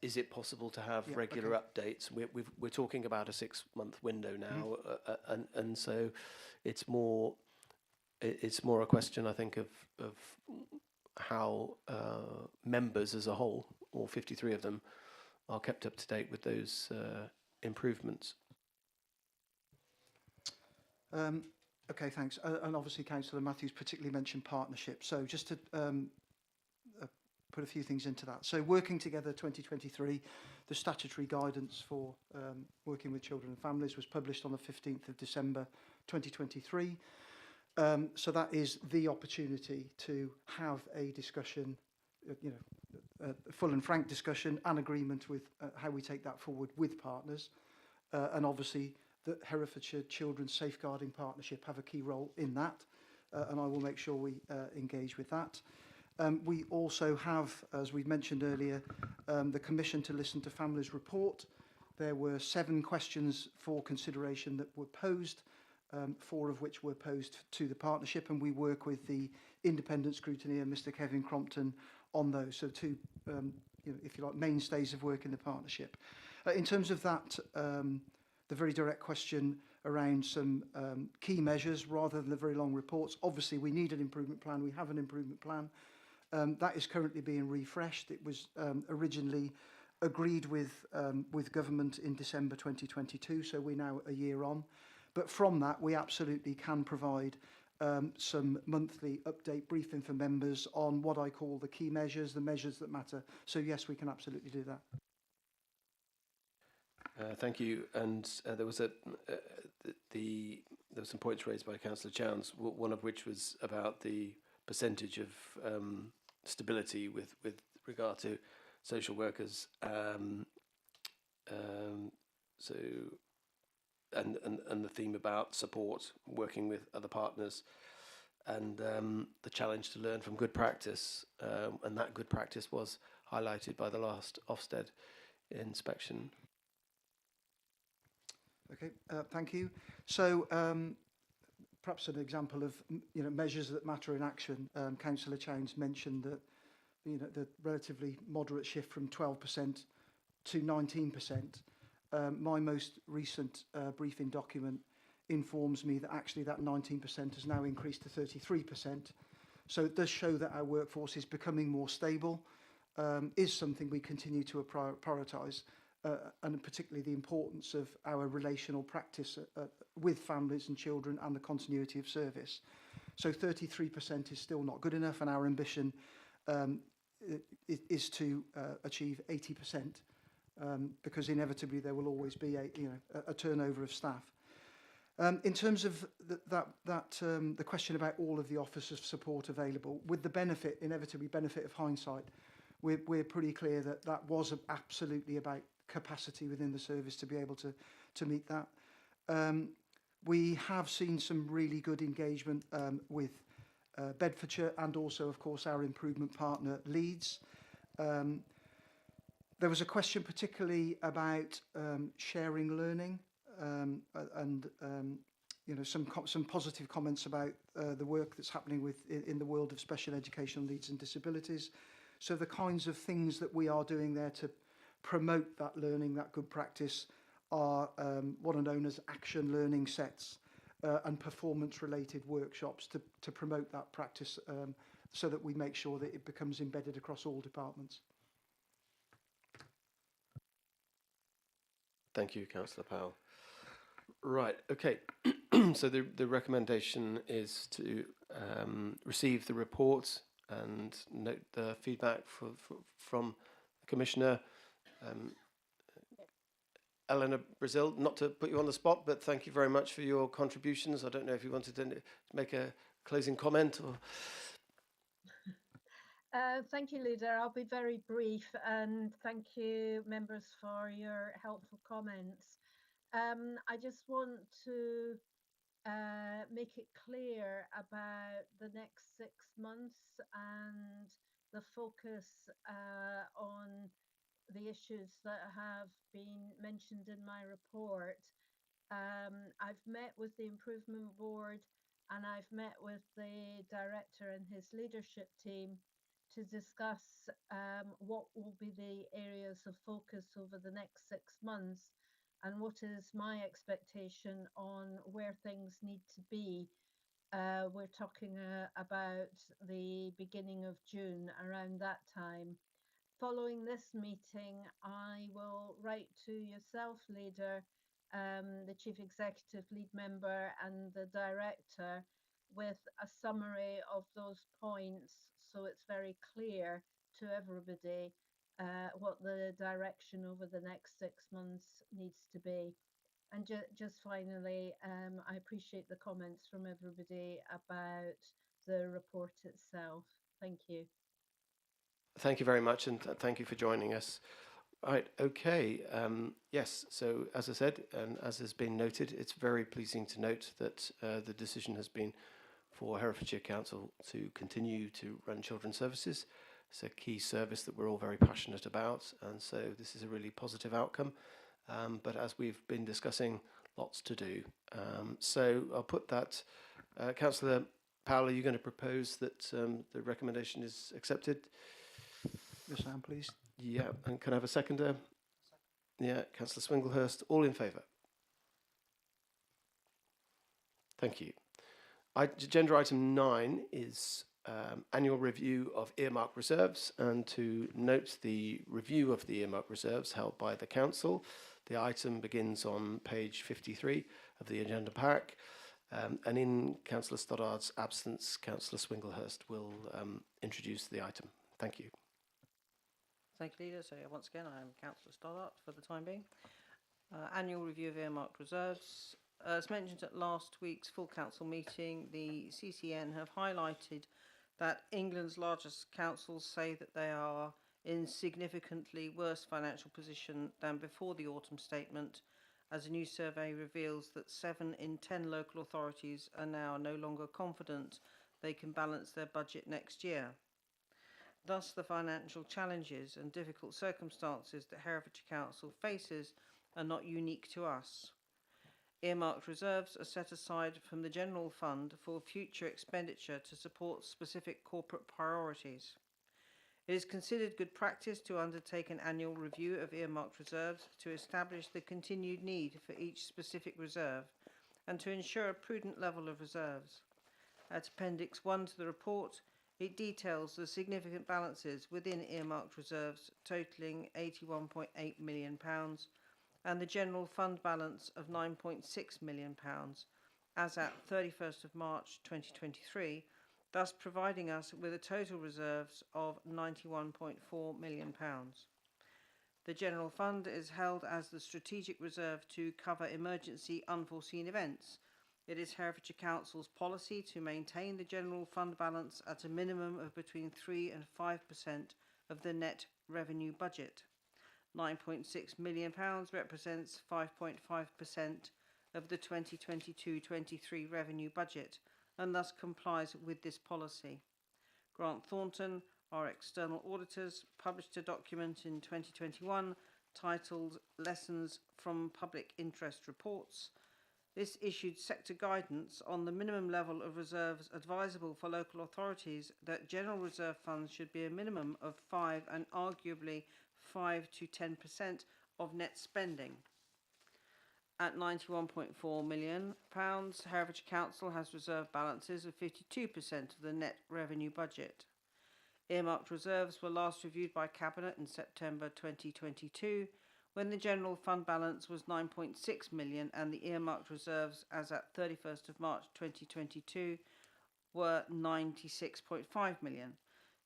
it possible to have regular updates? We're talking about a 6-month window now, and so it's more a question, I think, of how members as a whole, all 53 of them, are kept up to date with those improvements. Okay, thanks. And obviously, Councillor Matthews particularly mentioned partnership. So just to put a few things into that. So working together 2023, the statutory guidance for working with children and families was published on the 15th of December 2023. So that is the opportunity to have a discussion, a full and frank discussion and agreement with how we take that forward with partners. And obviously, the Herefordshire Children's Safeguarding Partnership have a key role in that, and I will make sure we engage with that. We also have, as we mentioned earlier, the Commission to Listen to Families report. There were 7 questions for consideration that were posed, 4 of which were posed to the partnership, and we work with the independent scrutineer, Mr. Kevin Crompton, on those. So 2, if you like, mainstays of work in the partnership. In terms of that, the very direct question around some key measures rather than the very long reports. Obviously, we need an improvement plan. We have an improvement plan. That is currently being refreshed. It was originally agreed with government in December 2022, so we're now a year on. But from that, we absolutely can provide some monthly update briefing for members on what I call the key measures, the measures that matter. So yes, we can absolutely do that. Thank you. And there was some points raised by Councillor Chowns, one of which was about the percentage of stability with regard to social workers. So, and the theme about support, working with other partners, and the challenge to learn from good practice, and that good practice was highlighted by the last Ofsted inspection. Okay, thank you. So perhaps an example of measures that matter in action. Councillor Chowns mentioned that the relatively moderate shift from 12% to 19%. My most recent briefing document informs me that actually that 19% has now increased to 33%. So it does show that our workforce is becoming more stable, is something we continue to prioritise. And particularly the importance of our relational practice with families and children and the continuity of service. So 33% is still not good enough, and our ambition is to achieve 80%, because inevitably there will always be a turnover of staff. In terms of the question about all of the offers of support available, with the inevitably benefit of hindsight, we're pretty clear that was absolutely about capacity within the service to be able to meet that. We have seen some really good engagement with Bedfordshire and also, of course, our improvement partner, Leeds. There was a question particularly about sharing learning and some positive comments about the work that's happening in the world of special educational needs and disabilities. So the kinds of things that we are doing there to promote that learning, that good practice, are what are known as action learning sets and performance-related workshops to promote that practice, so that we make sure that it becomes embedded across all departments. Thank you, Councillor Powell. Right, okay. So the recommendation is to receive the report and note the feedback from the Commissioner. Eleanor Brazil, not to put you on the spot, but thank you very much for your contributions. I don't know if you wanted to make a closing comment or... Thank you, Leader. I'll be very brief, and thank you, members, for your helpful comments. I just want to make it clear about the next 6 months and the focus on the issues that have been mentioned in my report. I've met with the Improvement Board and I've met with the Director and his leadership team to discuss what will be the areas of focus over the next 6 months and what is my expectation on where things need to be. We're talking about the beginning of June, around that time. Following this meeting, I will write to yourself, Leader, the Chief Executive Lead Member and the Director with a summary of those points so it's very clear to everybody what the direction over the next 6 months needs to be. And just finally, I appreciate the comments from everybody about the report itself. Thank you. Thank you very much, and thank you for joining us. Right, okay. Yes, so as I said, and as has been noted, it's very pleasing to note that the decision has been for Herefordshire Council to continue to run children's services. It's a key service that we're all very passionate about, and so this is a really positive outcome. But as we've been discussing, lots to do. So I'll put that. Councillor Powell, are you going to propose that the recommendation is accepted? Yes, I am, please. Yeah, and can I have a seconder? Yeah, Councillor Swinglehurst, all in favour? Thank you. Agenda item 9 is annual review of earmark reserves, and to note the review of the earmark reserves held by the Council. The item begins on page 53 of the agenda pack, and in Councillor Stoddard's absence, Councillor Swinglehurst will introduce the item. Thank you. Thank you, Leader. So once again, I am Councillor Stoddart for the time being. Annual review of earmarked reserves. As mentioned at last week's full council meeting, the CCN have highlighted that England's largest councils say that they are in significantly worse financial position than before the autumn statement, as a new survey reveals that 7 in 10 local authorities are now no longer confident they can balance their budget next year. Thus, the financial challenges and difficult circumstances that Herefordshire Council faces are not unique to us. Earmarked reserves are set aside from the General Fund for future expenditure to support specific corporate priorities. It is considered good practice to undertake an annual review of earmarked reserves to establish the continued need for each specific reserve and to ensure a prudent level of reserves. At Appendix 1 to the report, it details the significant balances within earmarked reserves totalling £81.8 million and the General Fund balance of £9.6 million as at 31st of March 2023, thus providing us with a total reserves of £91.4 million. The General Fund is held as the strategic reserve to cover emergency unforeseen events. It is Herefordshire Council's policy to maintain the General Fund balance at a minimum of between 3 and 5% of the net revenue budget. £9.6 million represents 5.5% of the 2022-23 revenue budget and thus complies with this policy. Grant Thornton, our external auditors, published a document in 2021 titled Lessons from Public Interest Reports. This issued sector guidance on the minimum level of reserves advisable for local authorities that general reserve funds should be a minimum of 5 and arguably 5 to 10% of net spending. At £91.4 million, Herefordshire Council has reserve balances of 52% of the net revenue budget. Earmarked reserves were last reviewed by Cabinet in September 2022, when the general fund balance was 9.6 million and the earmarked reserves as at 31st of March 2022 were 96.5 million.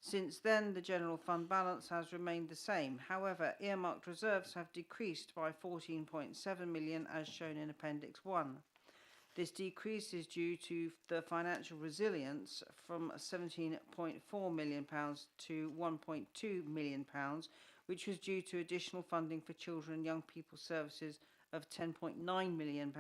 Since then, the general fund balance has remained the same. However, earmarked reserves have decreased by 14.7 million as shown in Appendix 1. This decrease is due to the financial resilience from £17.4 million to £1.2 million, which was due to additional funding for children and young people services of £10.9 million,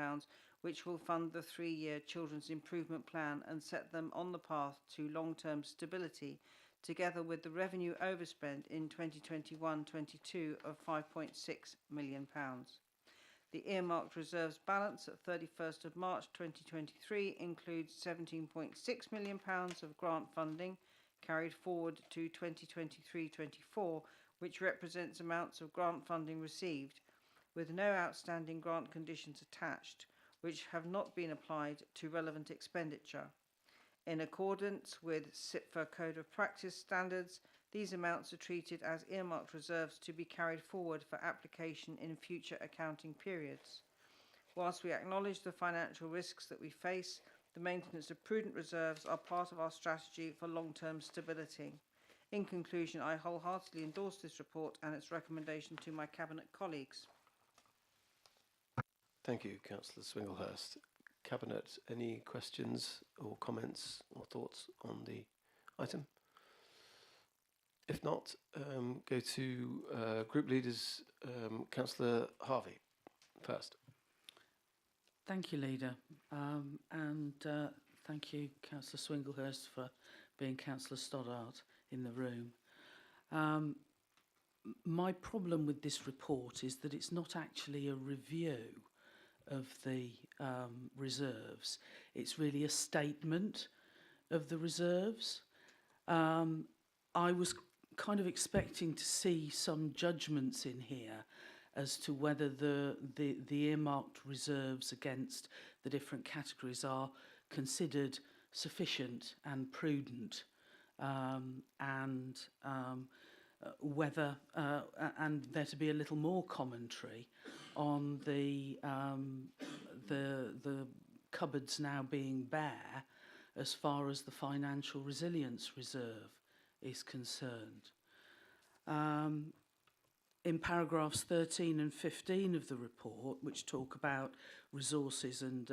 which will fund the 3-year Children's Improvement Plan and set them on the path to long-term stability, together with the revenue overspend in 2021-22 of £5.6 million. The earmarked reserves balance at 31st of March 2023 includes £17.6 million of grant funding carried forward to 2023-24, which represents amounts of grant funding received, with no outstanding grant conditions attached, which have not been applied to relevant expenditure. In accordance with SIPFA Code of Practice standards, these amounts are treated as earmarked reserves to be carried forward for application in future accounting periods. Whilst we acknowledge the financial risks that we face, the maintenance of prudent reserves are part of our strategy for long-term stability. In conclusion, I wholeheartedly endorse this report and its recommendation to my Cabinet colleagues. Thank you, Councillor Swinglehurst. Cabinet, any questions or comments or thoughts on the item? If not, go to group leaders. Councillor Harvey first. Thank you, Leader. And thank you, Councillor Swinglehurst, for being Councillor Stoddart in the room. My problem with this report is that it's not actually a review of the reserves. It's really a statement of the reserves. I was kind of expecting to see some judgments in here as to whether the earmarked reserves against the different categories are considered sufficient and prudent, and whether and there to be a little more commentary on the cupboards now being bare as far as the financial resilience reserve is concerned. In paragraphs 13 and 15 of the report, which talk about resources and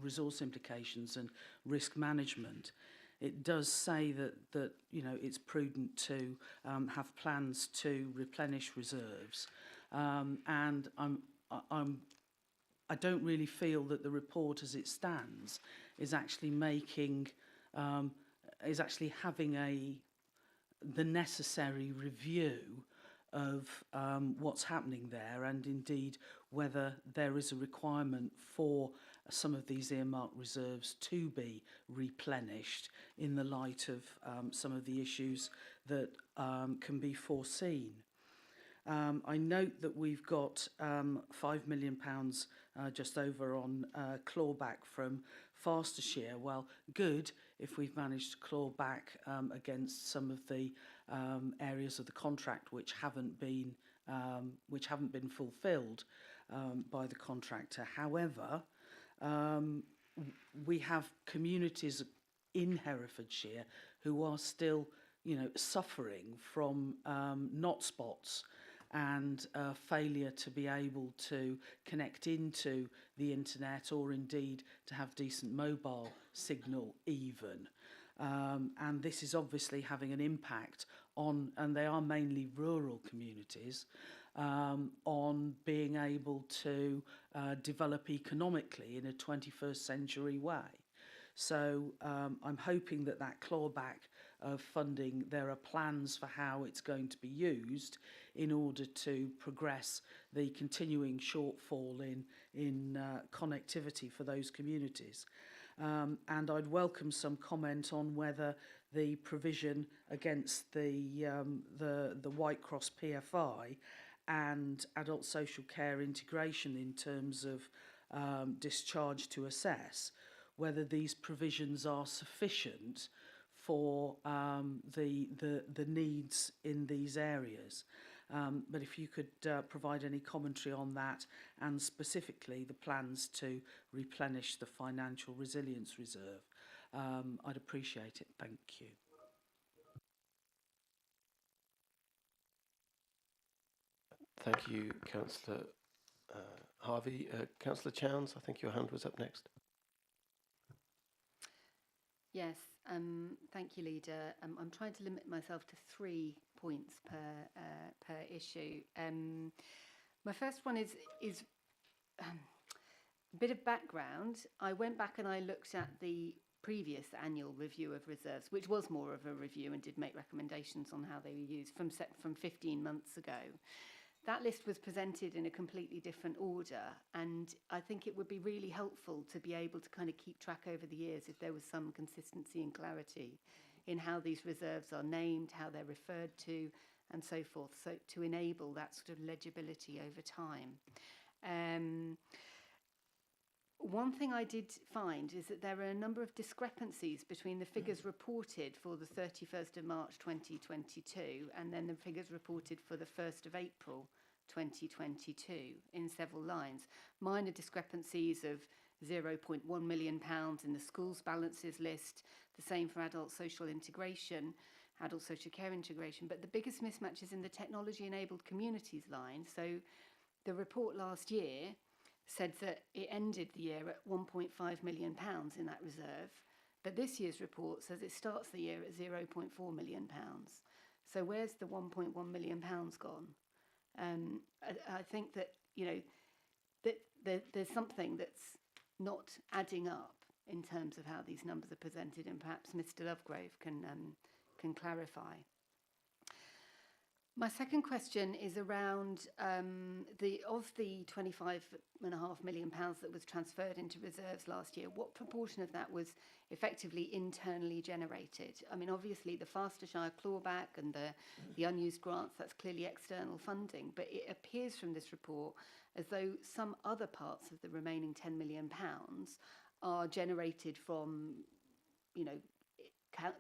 resource implications and risk management, it does say that you know it's prudent to have plans to replenish reserves, and I don't really feel that the report as it stands is actually making is actually having the necessary review of what's happening there, and indeed whether there is a requirement for some of these earmarked reserves to be replenished in the light of some of the issues that can be foreseen. I note that we've got £5 million just over on clawback from Fastershire. Well, good if we've managed to claw back against some of the areas of the contract which haven't been fulfilled by the contractor. However, we have communities in Herefordshire who are still, you know, suffering from not spots and failure to be able to connect into the internet or indeed to have decent mobile signal even. And this is obviously having an impact on, and they are mainly rural communities, on being able to develop economically in a 21st century way. So I'm hoping that clawback of funding, there are plans for how it's going to be used in order to progress the continuing shortfall in connectivity for those communities. And I'd welcome some comment on whether the provision against the White Cross PFI and adult social care integration in terms of discharge to assess, whether these provisions are sufficient for the needs in these areas. But if you could provide any commentary on that and specifically the plans to replenish the financial resilience reserve, I'd appreciate it. Thank you. Thank you, Councillor Harvey. Councillor Chowns, I think your hand was up next. Yes, thank you, Leader. I'm trying to limit myself to 3 points per issue. My first one is a bit of background. I went back and I looked at the previous annual review of reserves, which was more of a review and did make recommendations on how they were used from 15 months ago. That list was presented in a completely different order, and I think it would be really helpful to be able to kind of keep track over the years if there was some consistency and clarity in how these reserves are named, how they're referred to, and so forth, so to enable that sort of legibility over time. One thing I did find is that there are a number of discrepancies between the figures reported for the 31st of March 2022 and then the figures reported for the 1st of April 2022 in several lines. Minor discrepancies of £0.1 million in the schools balances list, the same for adult social integration, adult social care integration, but the biggest mismatch is in the technology enabled communities line. So the report last year said that it ended the year at £1.5 million in that reserve, but this year's report says it starts the year at £0.4 million. So where's the £1.1 million gone? I think that, you know, that there's something that's not adding up in terms of how these numbers are presented, and perhaps Mr. Lovegrove can clarify. My second question is around the £25.5 million that was transferred into reserves last year. What proportion of that was effectively internally generated? I mean, obviously the Fastershire clawback and the unused grants, that's clearly external funding, but it appears from this report as though some other parts of the remaining £10 million are generated from, you know,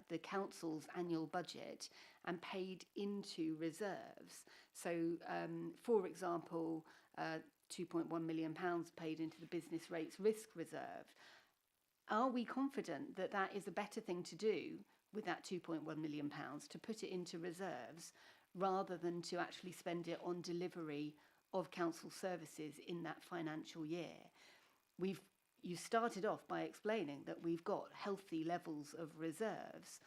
the council's annual budget and paid into reserves. So, for example, £2.1 million paid into the business rates risk reserve. Are we confident that that is a better thing to do with that £2.1 million, to put it into reserves rather than to actually spend it on delivery of council services in that financial year? You started off by explaining that we've got healthy levels of reserves.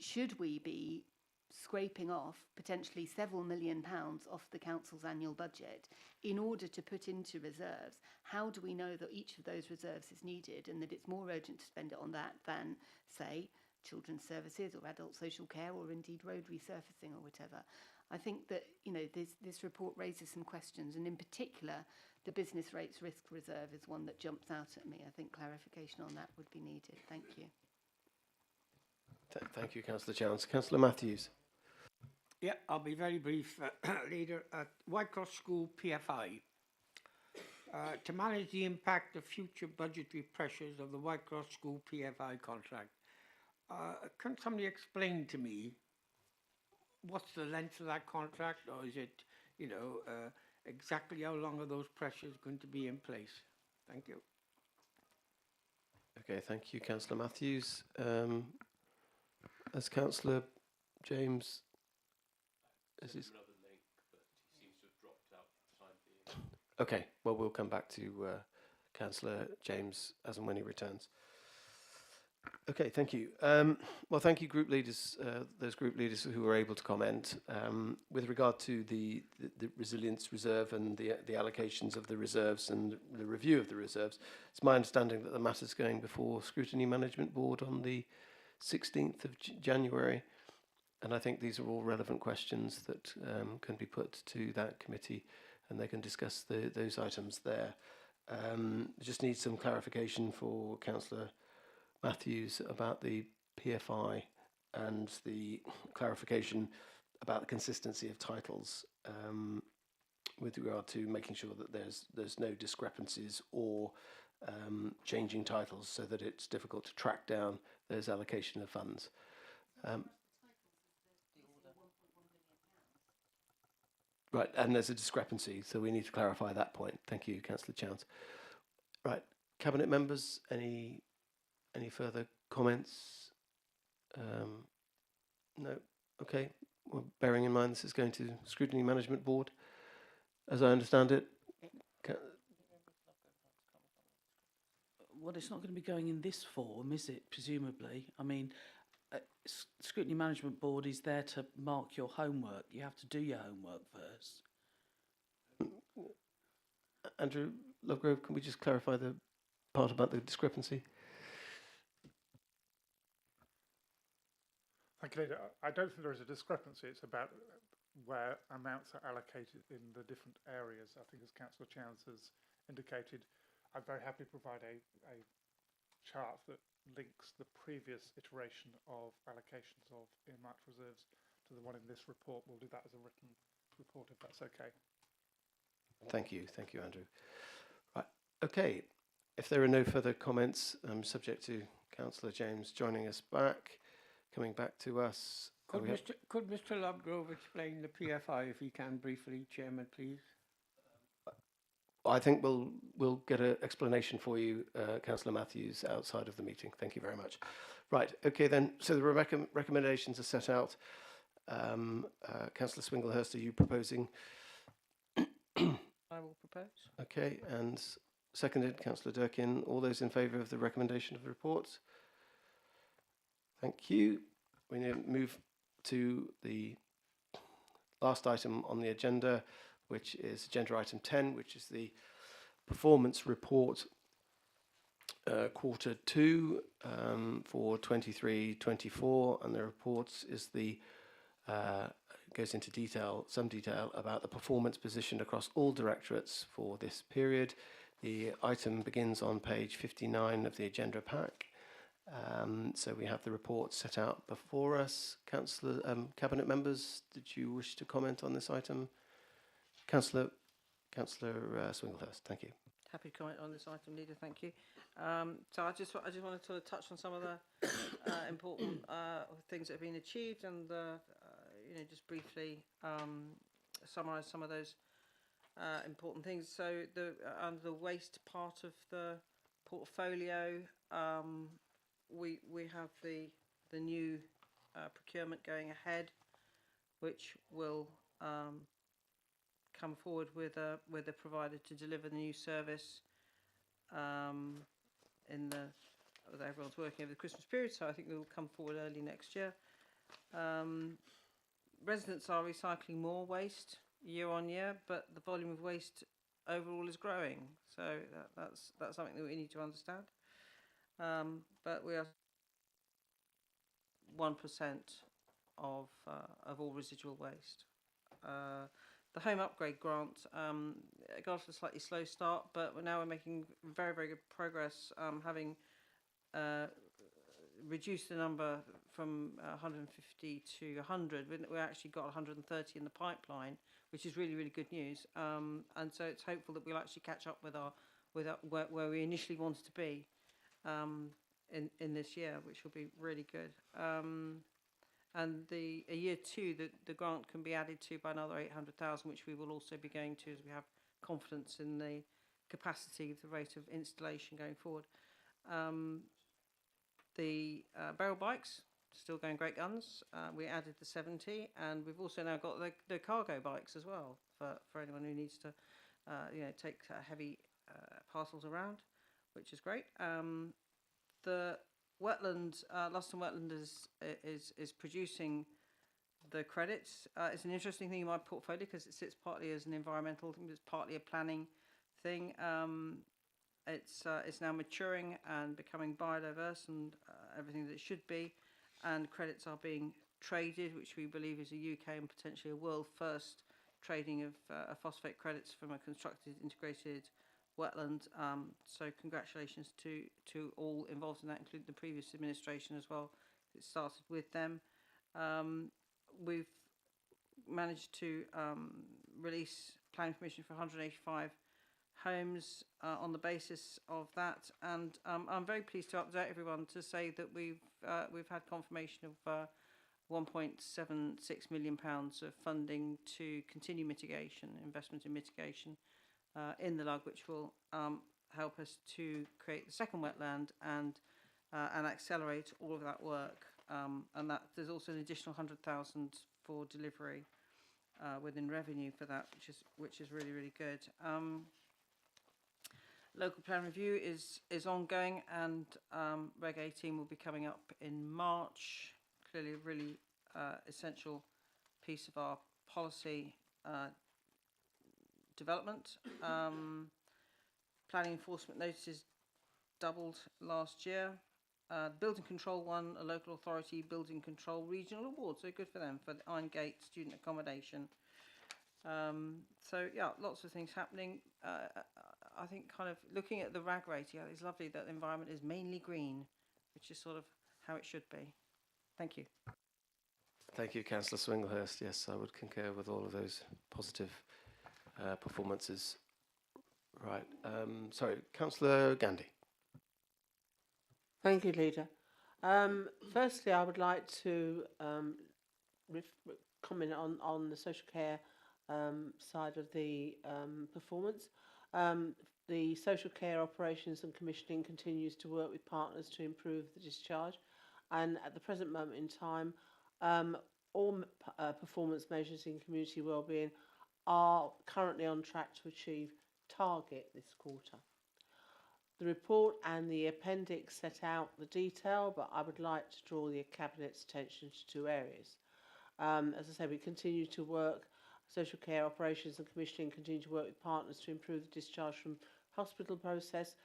Should we be scraping off potentially several £1 million off the council's annual budget in order to put into reserves? How do we know that each of those reserves is needed and that it's more urgent to spend it on that than, say, children's services or adult social care or indeed road resurfacing or whatever? I think that, you know, this report raises some questions, and in particular, the business rates risk reserve is one that jumps out at me. I think clarification on that would be needed. Thank you. Thank you, Councillor Chowns. Councillor Matthews. Yeah, I'll be very brief, Leader. At Whitecross School PFI, to manage the impact of future budgetary pressures of the Whitecross School PFI contract, can somebody explain to me what's the length of that contract, or is it, you know, exactly how long are those pressures going to be in place? Thank you. Okay, thank you, Councillor Matthews. As Councillor James, is this? Another link, but he seems to have dropped out for the time being. Okay, well, we'll come back to Councillor James as and when he returns. Okay, thank you. Well, thank you, group leaders, those group leaders who were able to comment. With regard to the resilience reserve and the allocations of the reserves and the review of the reserves, it's my understanding that the matter's going before Scrutiny Management Board on the 16th of January. And I think these are all relevant questions that can be put to that committee, and they can discuss those items there. Just need some clarification for Councillor Matthews about the PFI and the clarification about the consistency of titles with regard to making sure that there's no discrepancies or changing titles so that it's difficult to track down those allocation of funds. Right, and there's a discrepancy, so we need to clarify that point. Thank you, Councillor Chowns. Right, Cabinet members, any further comments? No. Okay. Well, bearing in mind this is going to Scrutiny Management Board, as I understand it. Well, it's not going to be going in this form, is it, presumably? I mean, Scrutiny Management Board is there to mark your homework. You have to do your homework first. Andrew Lovegrove, can we just clarify the part about the discrepancy? Thank you, Leader. I don't think there is a discrepancy. It's about where amounts are allocated in the different areas. I think, as Councillor Chowns has indicated, I'm very happy to provide a chart that links the previous iteration of allocations of earmarked reserves to the one in this report. We'll do that as a written report, if that's okay. Thank you, Andrew. Right, okay. If there are no further comments, subject to Councillor James joining us back, coming back to us. Could Mr Lovegrove explain the PFI if he can briefly, Chairman, please? I think we'll get an explanation for you, Councillor Matthews, outside of the meeting. Thank you very much. Right, okay then. So the recommendations are set out. Councillor Swinglehurst, are you proposing? I will propose. Okay, and seconded, Councillor Durkin. All those in favour of the recommendation of the report? Thank you. We now move to the last item on the agenda, which is agenda item 10, which is the performance report quarter 2 for 23-24, and the report is the goes into some detail about the performance position across all directorates for this period. The item begins on page 59 of the agenda pack. So we have the report set out before us. Councillor, Cabinet members, did you wish to comment on this item? Councillor Swinglehurst, thank you. Happy to comment on this item, Leader. Thank you. So I just wanted to touch on some of the important things that have been achieved, and just briefly summarise some of those important things. So under the waste part of the portfolio, we have the new procurement going ahead, which will come forward with a provider to deliver the new service everyone's working over the Christmas period, so I think they will come forward early next year. Residents are recycling more waste year on year, but the volume of waste overall is growing, so that's something that we need to understand. But we are 1% of all residual waste. The home upgrade grant got off a slightly slow start, but we're making very, very good progress, having reduced the number from 150 to 100. We actually got 130 in the pipeline, which is really, really good news. And so it's hopeful that we'll actually catch up with where we initially wanted to be in this year, which will be really good. And a year 2, the grant can be added to by another 800,000, which we will also be going to as we have confidence in the capacity of the rate of installation going forward. The barrel bikes, still going great guns. We added the 70, and we've also now got the cargo bikes as well for anyone who needs to take heavy parcels around, which is great. The wetland, Luston Wetland is producing the credits. It's an interesting thing in my portfolio because it sits partly as an environmental thing, it's partly a planning thing. It's now maturing and becoming biodiverse and everything that it should be, and credits are being traded, which we believe is a UK and potentially a world first trading of phosphate credits from a constructed integrated wetland. So congratulations to all involved in that, including the previous administration as well. It started with them. We've managed to release planning permission for 185 homes on the basis of that, and I'm very pleased to update everyone to say that we've had confirmation £1.76 million of funding to continue mitigation, investment in mitigation in the Lug, which will help us to create the second wetland and accelerate all of that work. And that there's also an additional 100,000 for delivery within revenue for that, which is really, really good. Local plan review is ongoing, and Reg 18 will be coming up in March. Clearly a really essential piece of our policy development. Planning enforcement notices doubled last year. Building control won a local authority building control regional award, so good for them, for the Irongate student accommodation. So yeah, lots of things happening. I think kind of looking at the RAG rating, it's lovely that the environment is mainly green, which is sort of how it should be. Thank you. Thank you, Councillor Swinglehurst. Yes, I would concur with all of those positive performances. Right. Sorry, Councillor Gandhi. Thank you, Leader. Firstly, I would like to comment on the social care side of the performance. The social care operations and commissioning continues to work with partners to improve the discharge, and at the present moment in time, all performance measures in community wellbeing are currently on track to achieve target this quarter. The report and the appendix set out the detail, but I would like to draw the Cabinet's attention to two areas. As I say, we continue to work, social care operations and commissioning continue to work with partners to improve the discharge from hospital process,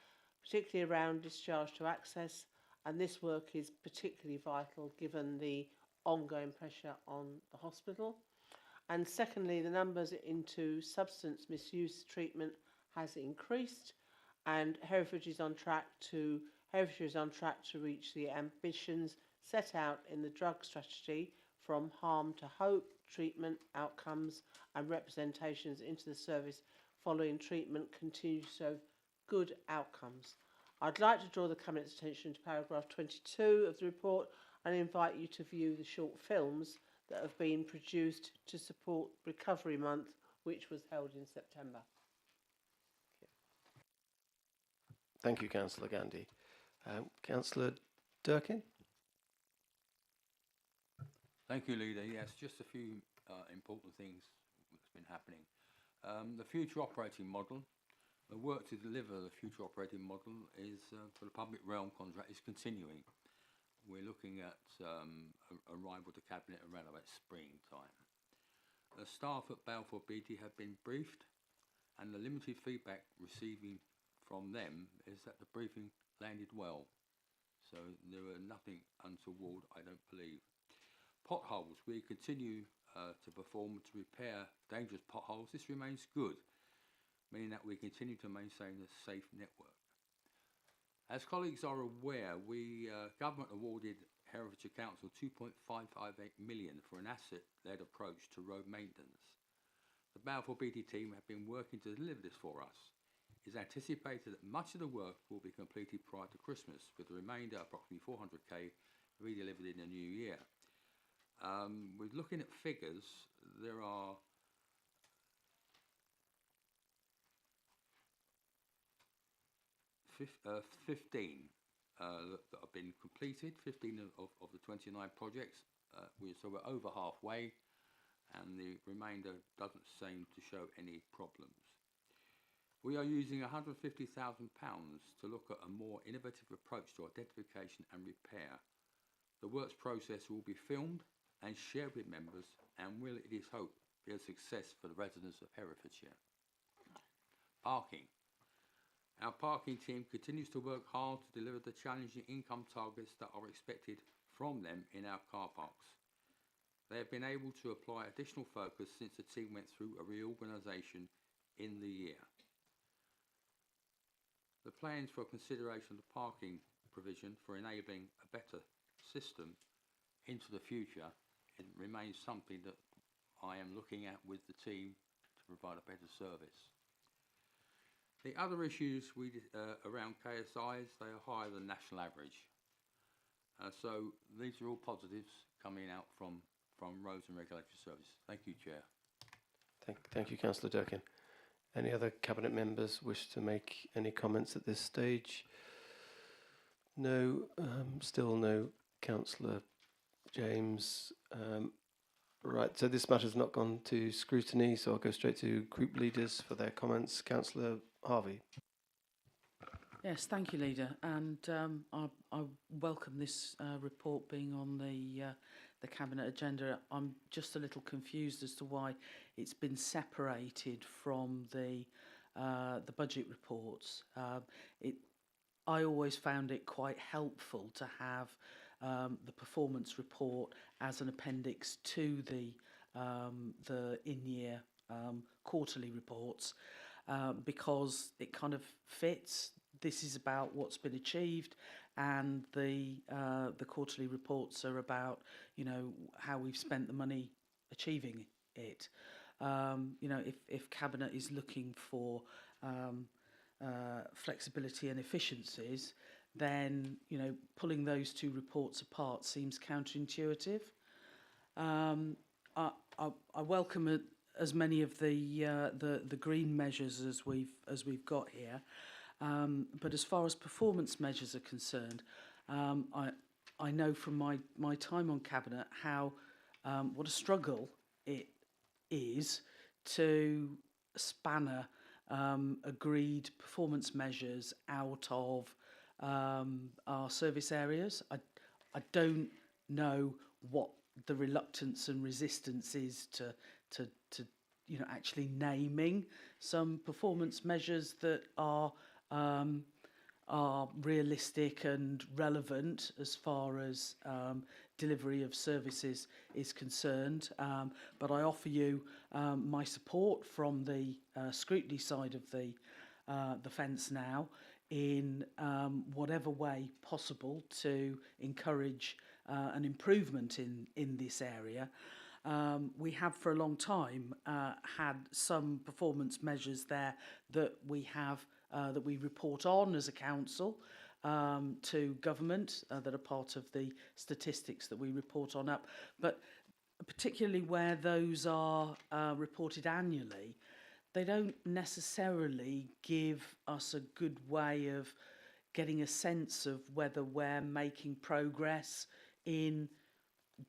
particularly around discharge to access, and this work is particularly vital given the ongoing pressure on the hospital. And secondly, the numbers into substance misuse treatment has increased, and Herefordshire is on track to reach the ambitions set out in the drug strategy from harm to hope, treatment, outcomes and representations into the service following treatment continue to show good outcomes. I'd like to draw the Cabinet's attention to paragraph 22 of the report and invite you to view the short films that have been produced to support Recovery Month, which was held in September. Thank you, Councillor Gandhi. Councillor Durkin. Thank you, Leader. Yes, just a few important things that's been happening. The future operating model, the work to deliver the future operating model is for the public realm contract is continuing. We're looking at arrival to Cabinet around about springtime. The staff at Balfour Beatty have been briefed, and the limited feedback receiving from them is that the briefing landed well. So there were nothing untoward, I don't believe. Potholes, we continue to perform to repair dangerous potholes. This remains good, meaning that we continue to maintain a safe network. As colleagues are aware, government awarded Herefordshire Council £2.558 million for an asset-led approach to road maintenance. The Balfour Beatty team have been working to deliver this for us. It is anticipated that much of the work will be completed prior to Christmas, with the remainder, approximately 400k, to be delivered in the new year. We're looking at figures. There are 15 that have been completed, 15 of the 29 projects. So we're over halfway, and the remainder doesn't seem to show any problems. We are using £150,000 to look at a more innovative approach to identification and repair. The works process will be filmed and shared with members, and will, it is hoped, be a success for the residents of Herefordshire. Parking. Our parking team continues to work hard to deliver the challenging income targets that are expected from them in our car parks. They have been able to apply additional focus since the team went through a reorganisation in the year. The plans for consideration of the parking provision for enabling a better system into the future, it remains something that I am looking at with the team to provide a better service. The other issues around KSIs, they are higher than national average. So these are all positives coming out from Roads and Regulatory Services. Thank you, Chair. Thank you, Councillor Durkin. Any other Cabinet members wish to make any comments at this stage? No, still no. Councillor James. Right, so this matter's not gone to scrutiny, so I'll go straight to group leaders for their comments. Councillor Harvey. Yes, thank you, Leader. And I welcome this report being on the Cabinet agenda. I'm just a little confused as to why it's been separated from the budget reports. I always found it quite helpful to have the performance report as an appendix to the in-year quarterly reports because it kind of fits. This is about what's been achieved, and the quarterly reports are about, you know, how we've spent the money achieving it. You know, if Cabinet is looking for flexibility and efficiencies, then, you know, pulling those two reports apart seems counterintuitive. I welcome as many of the green measures as we've got here. But as far as performance measures are concerned, I know from my time on Cabinet how what a struggle it is to spanner agreed performance measures out of our service areas. I don't know what the reluctance and resistance is to you know, actually naming some performance measures that are realistic and relevant as far as delivery of services is concerned. But I offer you my support from the scrutiny side of the fence now in whatever way possible to encourage an improvement in this area. We have for a long time had some performance measures there that we have that we report on as a council to government that are part of the statistics that we report on up. But particularly where those are reported annually, they don't necessarily give us a good way of getting a sense of whether we're making progress in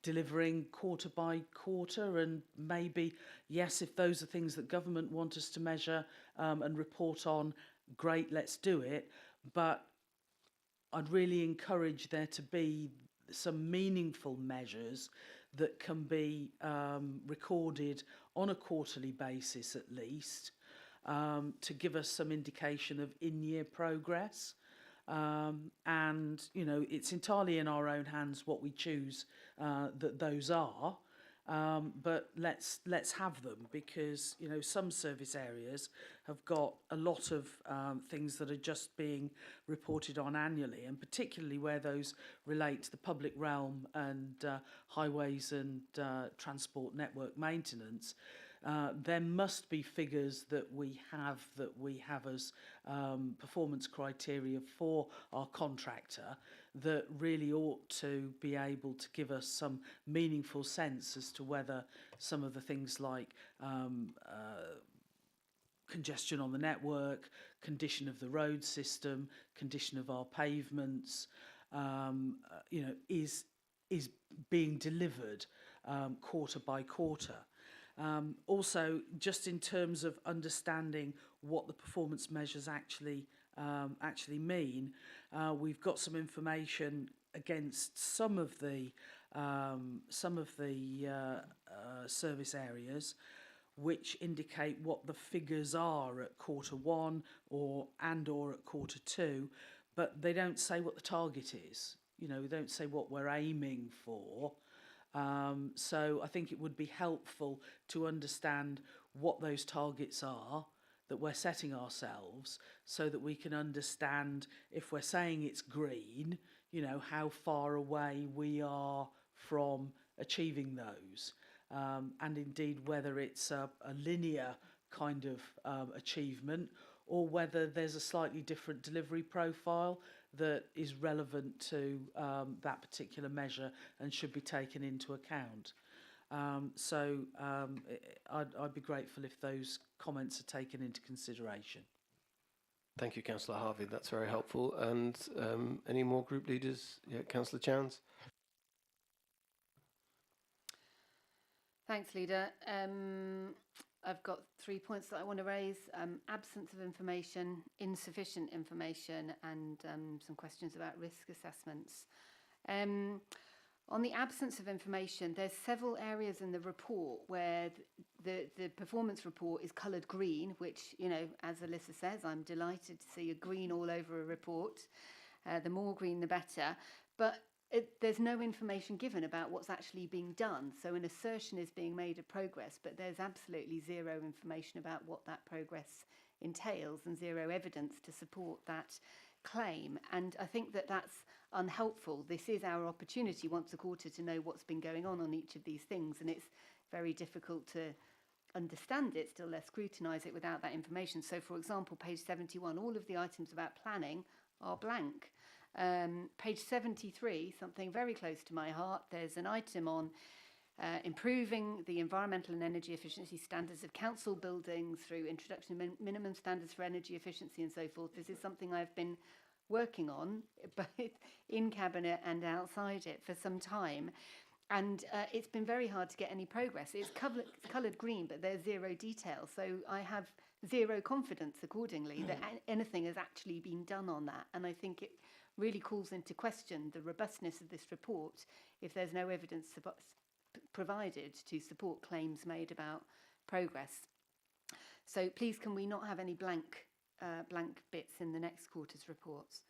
delivering quarter by quarter. And maybe, yes, if those are things that government want us to measure and report on, great, let's do it. But I'd really encourage there to be some meaningful measures that can be recorded on a quarterly basis at least, to give us some indication of in-year progress. And, you know, it's entirely in our own hands what we choose that those are. But let's have them, because, you know, some service areas have got a lot of things that are just being reported on annually, and particularly where those relate to the public realm and highways and transport network maintenance. There must be figures that we have as performance criteria for our contractor that really ought to be able to give us some meaningful sense as to whether some of the things like congestion on the network, condition of the road system, condition of our pavements, you know, is being delivered quarter by quarter. Also, just in terms of understanding what the performance measures actually mean, we've got some information against some of the service areas which indicate what the figures are at quarter one or at quarter two, but they don't say what the target is. You know, they don't say what we're aiming for. So I think it would be helpful to understand what those targets are that we're setting ourselves, so that we can understand, if we're saying it's green, you know, how far away we are from achieving those. And indeed whether it's a linear kind of achievement, or whether there's a slightly different delivery profile that is relevant to that particular measure and should be taken into account. I'd be grateful if those comments are taken into consideration. Thank you, Councillor Harvey. That's very helpful. And any more group leaders? Yeah, Councillor Chance. Thanks, Leader. I've got 3 points that I want to raise. Absence of information, insufficient information, and some questions about risk assessments. On the absence of information, there's several areas in the report where the performance report is coloured green, which, you know, as Alyssa says, I'm delighted to see a green all over a report. The more green, the better. But there's no information given about what's actually being done. So an assertion is being made of progress, but there's absolutely zero information about what that progress entails and zero evidence to support that claim. And I think that that's unhelpful. This is our opportunity once a quarter to know what's been going on each of these things, and it's very difficult to understand it, still less scrutinise it without that information. So, for example, page 71, all of the items about planning are blank. Page 73, something very close to my heart, there's an item on improving the environmental and energy efficiency standards of council buildings through introduction of minimum standards for energy efficiency and so forth. This is something I've been working on, both in Cabinet and outside it, for some time. And it's been very hard to get any progress. It's coloured green, but there's zero detail. So I have zero confidence, accordingly, that anything has actually been done on that. And I think it really calls into question the robustness of this report if there's no evidence provided to support claims made about progress. So please, can we not have any blank bits in the next quarter's reports?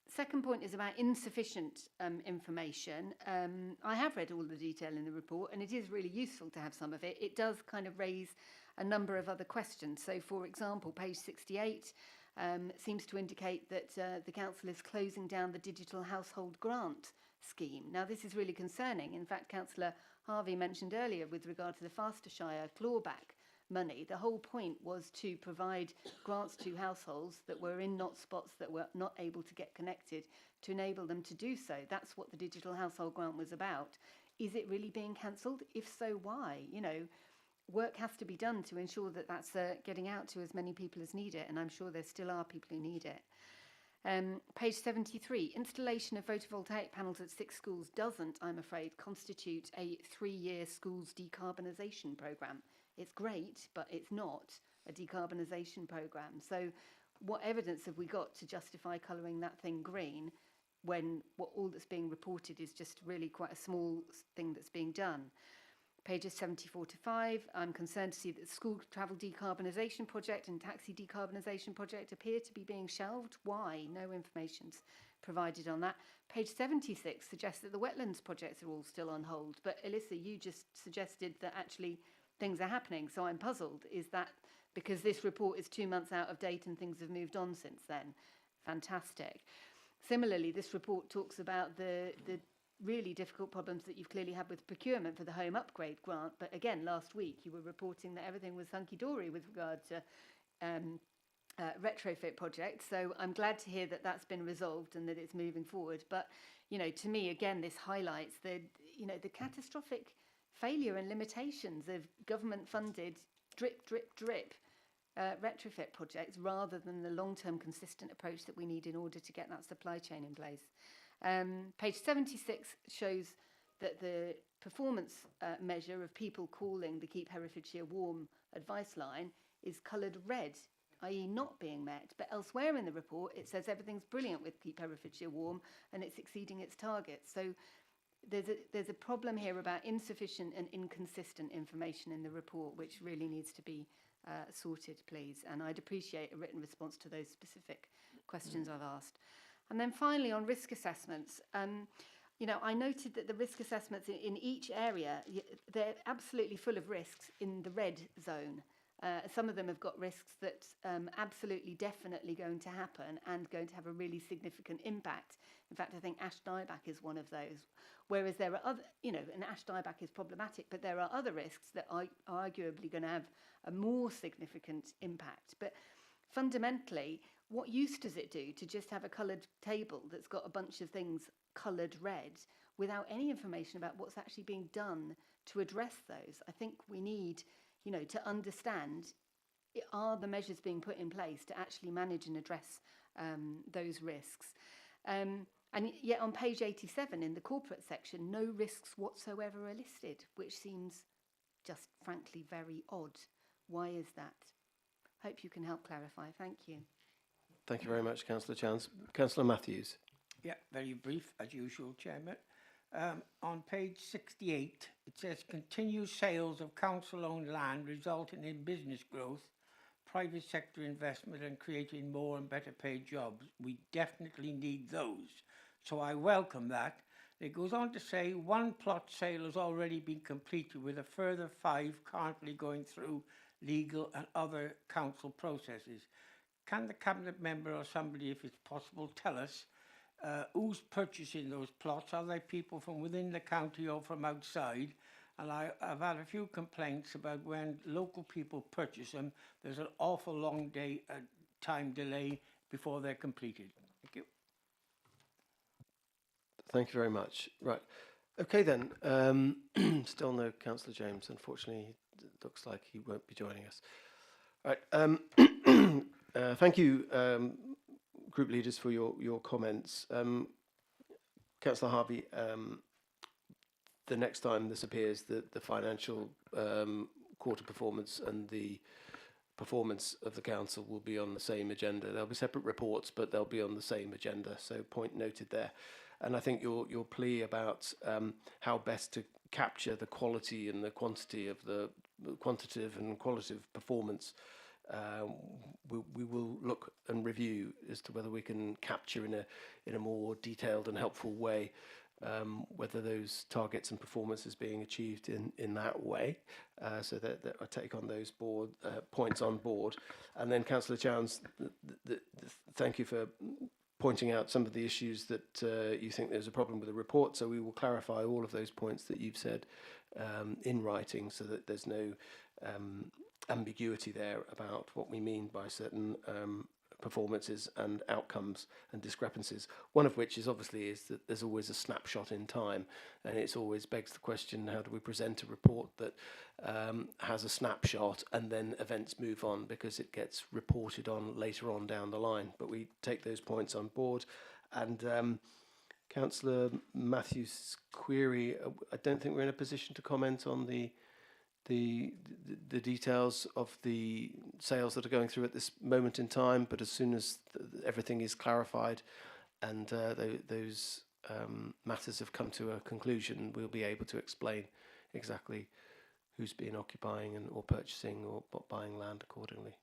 Second point is about insufficient information. I have read all the detail in the report, and it is really useful to have some of it. It does kind of raise a number of other questions. So, for example, page 68 seems to indicate that the council is closing down the digital household grant scheme. Now, this is really concerning. In fact, Councillor Harvey mentioned earlier with regard to the Fastershire clawback money, the whole point was to provide grants to households that were in not spots that were not able to get connected to enable them to do so. That's what the digital household grant was about. Is it really being cancelled? If so, why? You know, work has to be done to ensure that that's getting out to as many people as need it, and I'm sure there still are people who need it. Page 73, installation of photovoltaic panels at 6 schools doesn't, I'm afraid, constitute a 3-year schools decarbonisation programme. It's great, but it's not a decarbonisation programme. So what evidence have we got to justify colouring that thing green when all that's being reported is just really quite a small thing that's being done? Pages 74 to 5, I'm concerned to see that the school travel decarbonisation project and taxi decarbonisation project appear to be being shelved. Why? No information's provided on that. Page 76 suggests that the wetlands projects are all still on hold, but Alyssa, you just suggested that actually things are happening, so I'm puzzled. Is that because this report is 2 months out of date and things have moved on since then? Fantastic. Similarly, this report talks about the really difficult problems that you've clearly had with procurement for the home upgrade grant. But again, last week you were reporting that everything was hunky-dory with regard to retrofit projects. So I'm glad to hear that that's been resolved and that it's moving forward. But, you know, to me, again, this highlights the catastrophic failure and limitations of government-funded drip, drip, drip retrofit projects rather than the long-term consistent approach that we need in order to get that supply chain in place. Page 76 shows that the performance measure of people calling the Keep Herefordshire Warm advice line is coloured red, i.e. not being met. But elsewhere in the report, it says everything's brilliant with Keep Herefordshire Warm and it's exceeding its targets. So there's a problem here about insufficient and inconsistent information in the report, which really needs to be sorted, please. And I'd appreciate a written response to those specific questions I've asked. And then finally, on risk assessments, I noted that the risk assessments in each area, they're absolutely full of risks in the red zone. Some of them have got risks that absolutely definitely going to happen and going to have a really significant impact. In fact, I think ash dieback is one of those. Whereas there are other, and ash dieback is problematic, but there are other risks that are arguably going to have a more significant impact. But fundamentally, what use does it do to just have a coloured table that's got a bunch of things coloured red without any information about what's actually being done to address those? I think we need, you know, to understand, are the measures being put in place to actually manage and address those risks? And yet on page 87 in the corporate section, no risks whatsoever are listed, which seems just frankly very odd. Why is that? Hope you can help clarify. Thank you. Thank you very much, Councillor Chance. Councillor Matthews. Yeah, very brief as usual, Chairman. On page 68, it says continued sales of council-owned land resulting in business growth, private sector investment and creating more and better paid jobs. We definitely need those. So I welcome that. It goes on to say one plot sale has already been completed with a further 5 currently going through legal and other council processes. Can the Cabinet member or somebody, if it's possible, tell us who's purchasing those plots? Are they people from within the county or from outside? And I've had a few complaints about when local people purchase them, there's an awful long time delay before they're completed. Thank you. Thank you very much. Right. Okay then. Still no Councillor James. Unfortunately, it looks like he won't be joining us. Right. Thank you, group leaders, for your comments. Councillor Harvey, the next time this appears, the financial quarter performance and the performance of the council will be on the same agenda. There'll be separate reports, but they'll be on the same agenda. So point noted there. And I think your plea about how best to capture the quality and the quantity of the quantitative and qualitative performance, we will look and review as to whether we can capture in a more detailed and helpful way whether those targets and performances being achieved in that way. So that I take on those points on board. And then Councillor Chowns, thank you for pointing out some of the issues that you think there's a problem with the report. So we will clarify all of those points that you've said in writing so that there's no ambiguity there about what we mean by certain performances and outcomes and discrepancies. One of which is obviously that there's always a snapshot in time, and it's always begs the question, how do we present a report that has a snapshot and then events move on, because it gets reported on later on down the line. But we take those points on board. And Councillor Matthews' query, I don't think we're in a position to comment on the details of the sales that are going through at this moment in time, but as soon as everything is clarified and those matters have come to a conclusion, we'll be able to explain exactly who's been occupying or purchasing or buying land accordingly.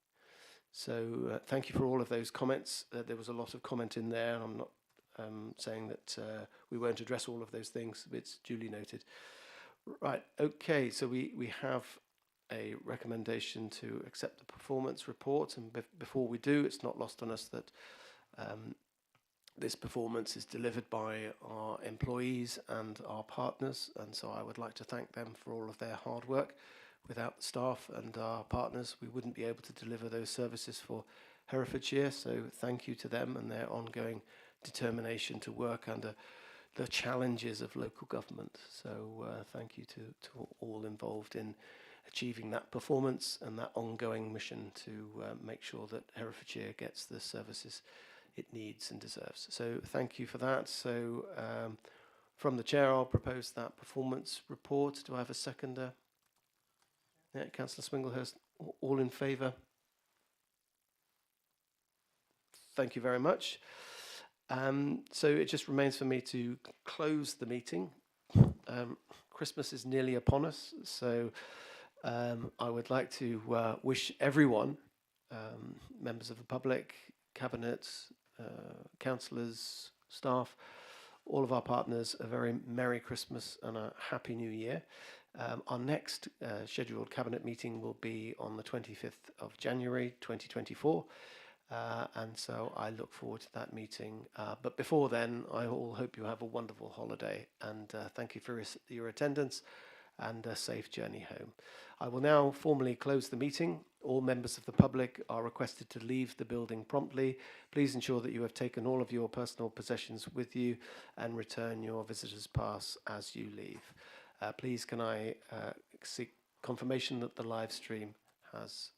So thank you for all of those comments. There was a lot of comment in there, and I'm not saying that we won't address all of those things, but it's duly noted. Right, okay, so we have a recommendation to accept the performance report, and before we do, it's not lost on us that this performance is delivered by our employees and our partners, and so I would like to thank them for all of their hard work. Without the staff and our partners, we wouldn't be able to deliver those services for Herefordshire, so thank you to them and their ongoing determination to work under the challenges of local government. So thank you to all involved in achieving that performance and that ongoing mission to make sure that Herefordshire gets the services it needs and deserves. So thank you for that. So from the chair, I'll propose that performance report. Do I have a seconder? Yeah, Councillor Swinglehurst, all in favour? Thank you very much. So it just remains for me to close the meeting. Christmas is nearly upon us, so I would like to wish everyone, members of the public, cabinet, councillors, staff, all of our partners, a very Merry Christmas and a Happy New Year. Our next scheduled cabinet meeting will be on the 25th of January 2024. And so I look forward to that meeting. But before then, I all hope you have a wonderful holiday, and thank you for your attendance and a safe journey home. I will now formally close the meeting. All members of the public are requested to leave the building promptly. Please ensure that you have taken all of your personal possessions with you and return your visitor's pass as you leave. Please can I seek confirmation that the live stream has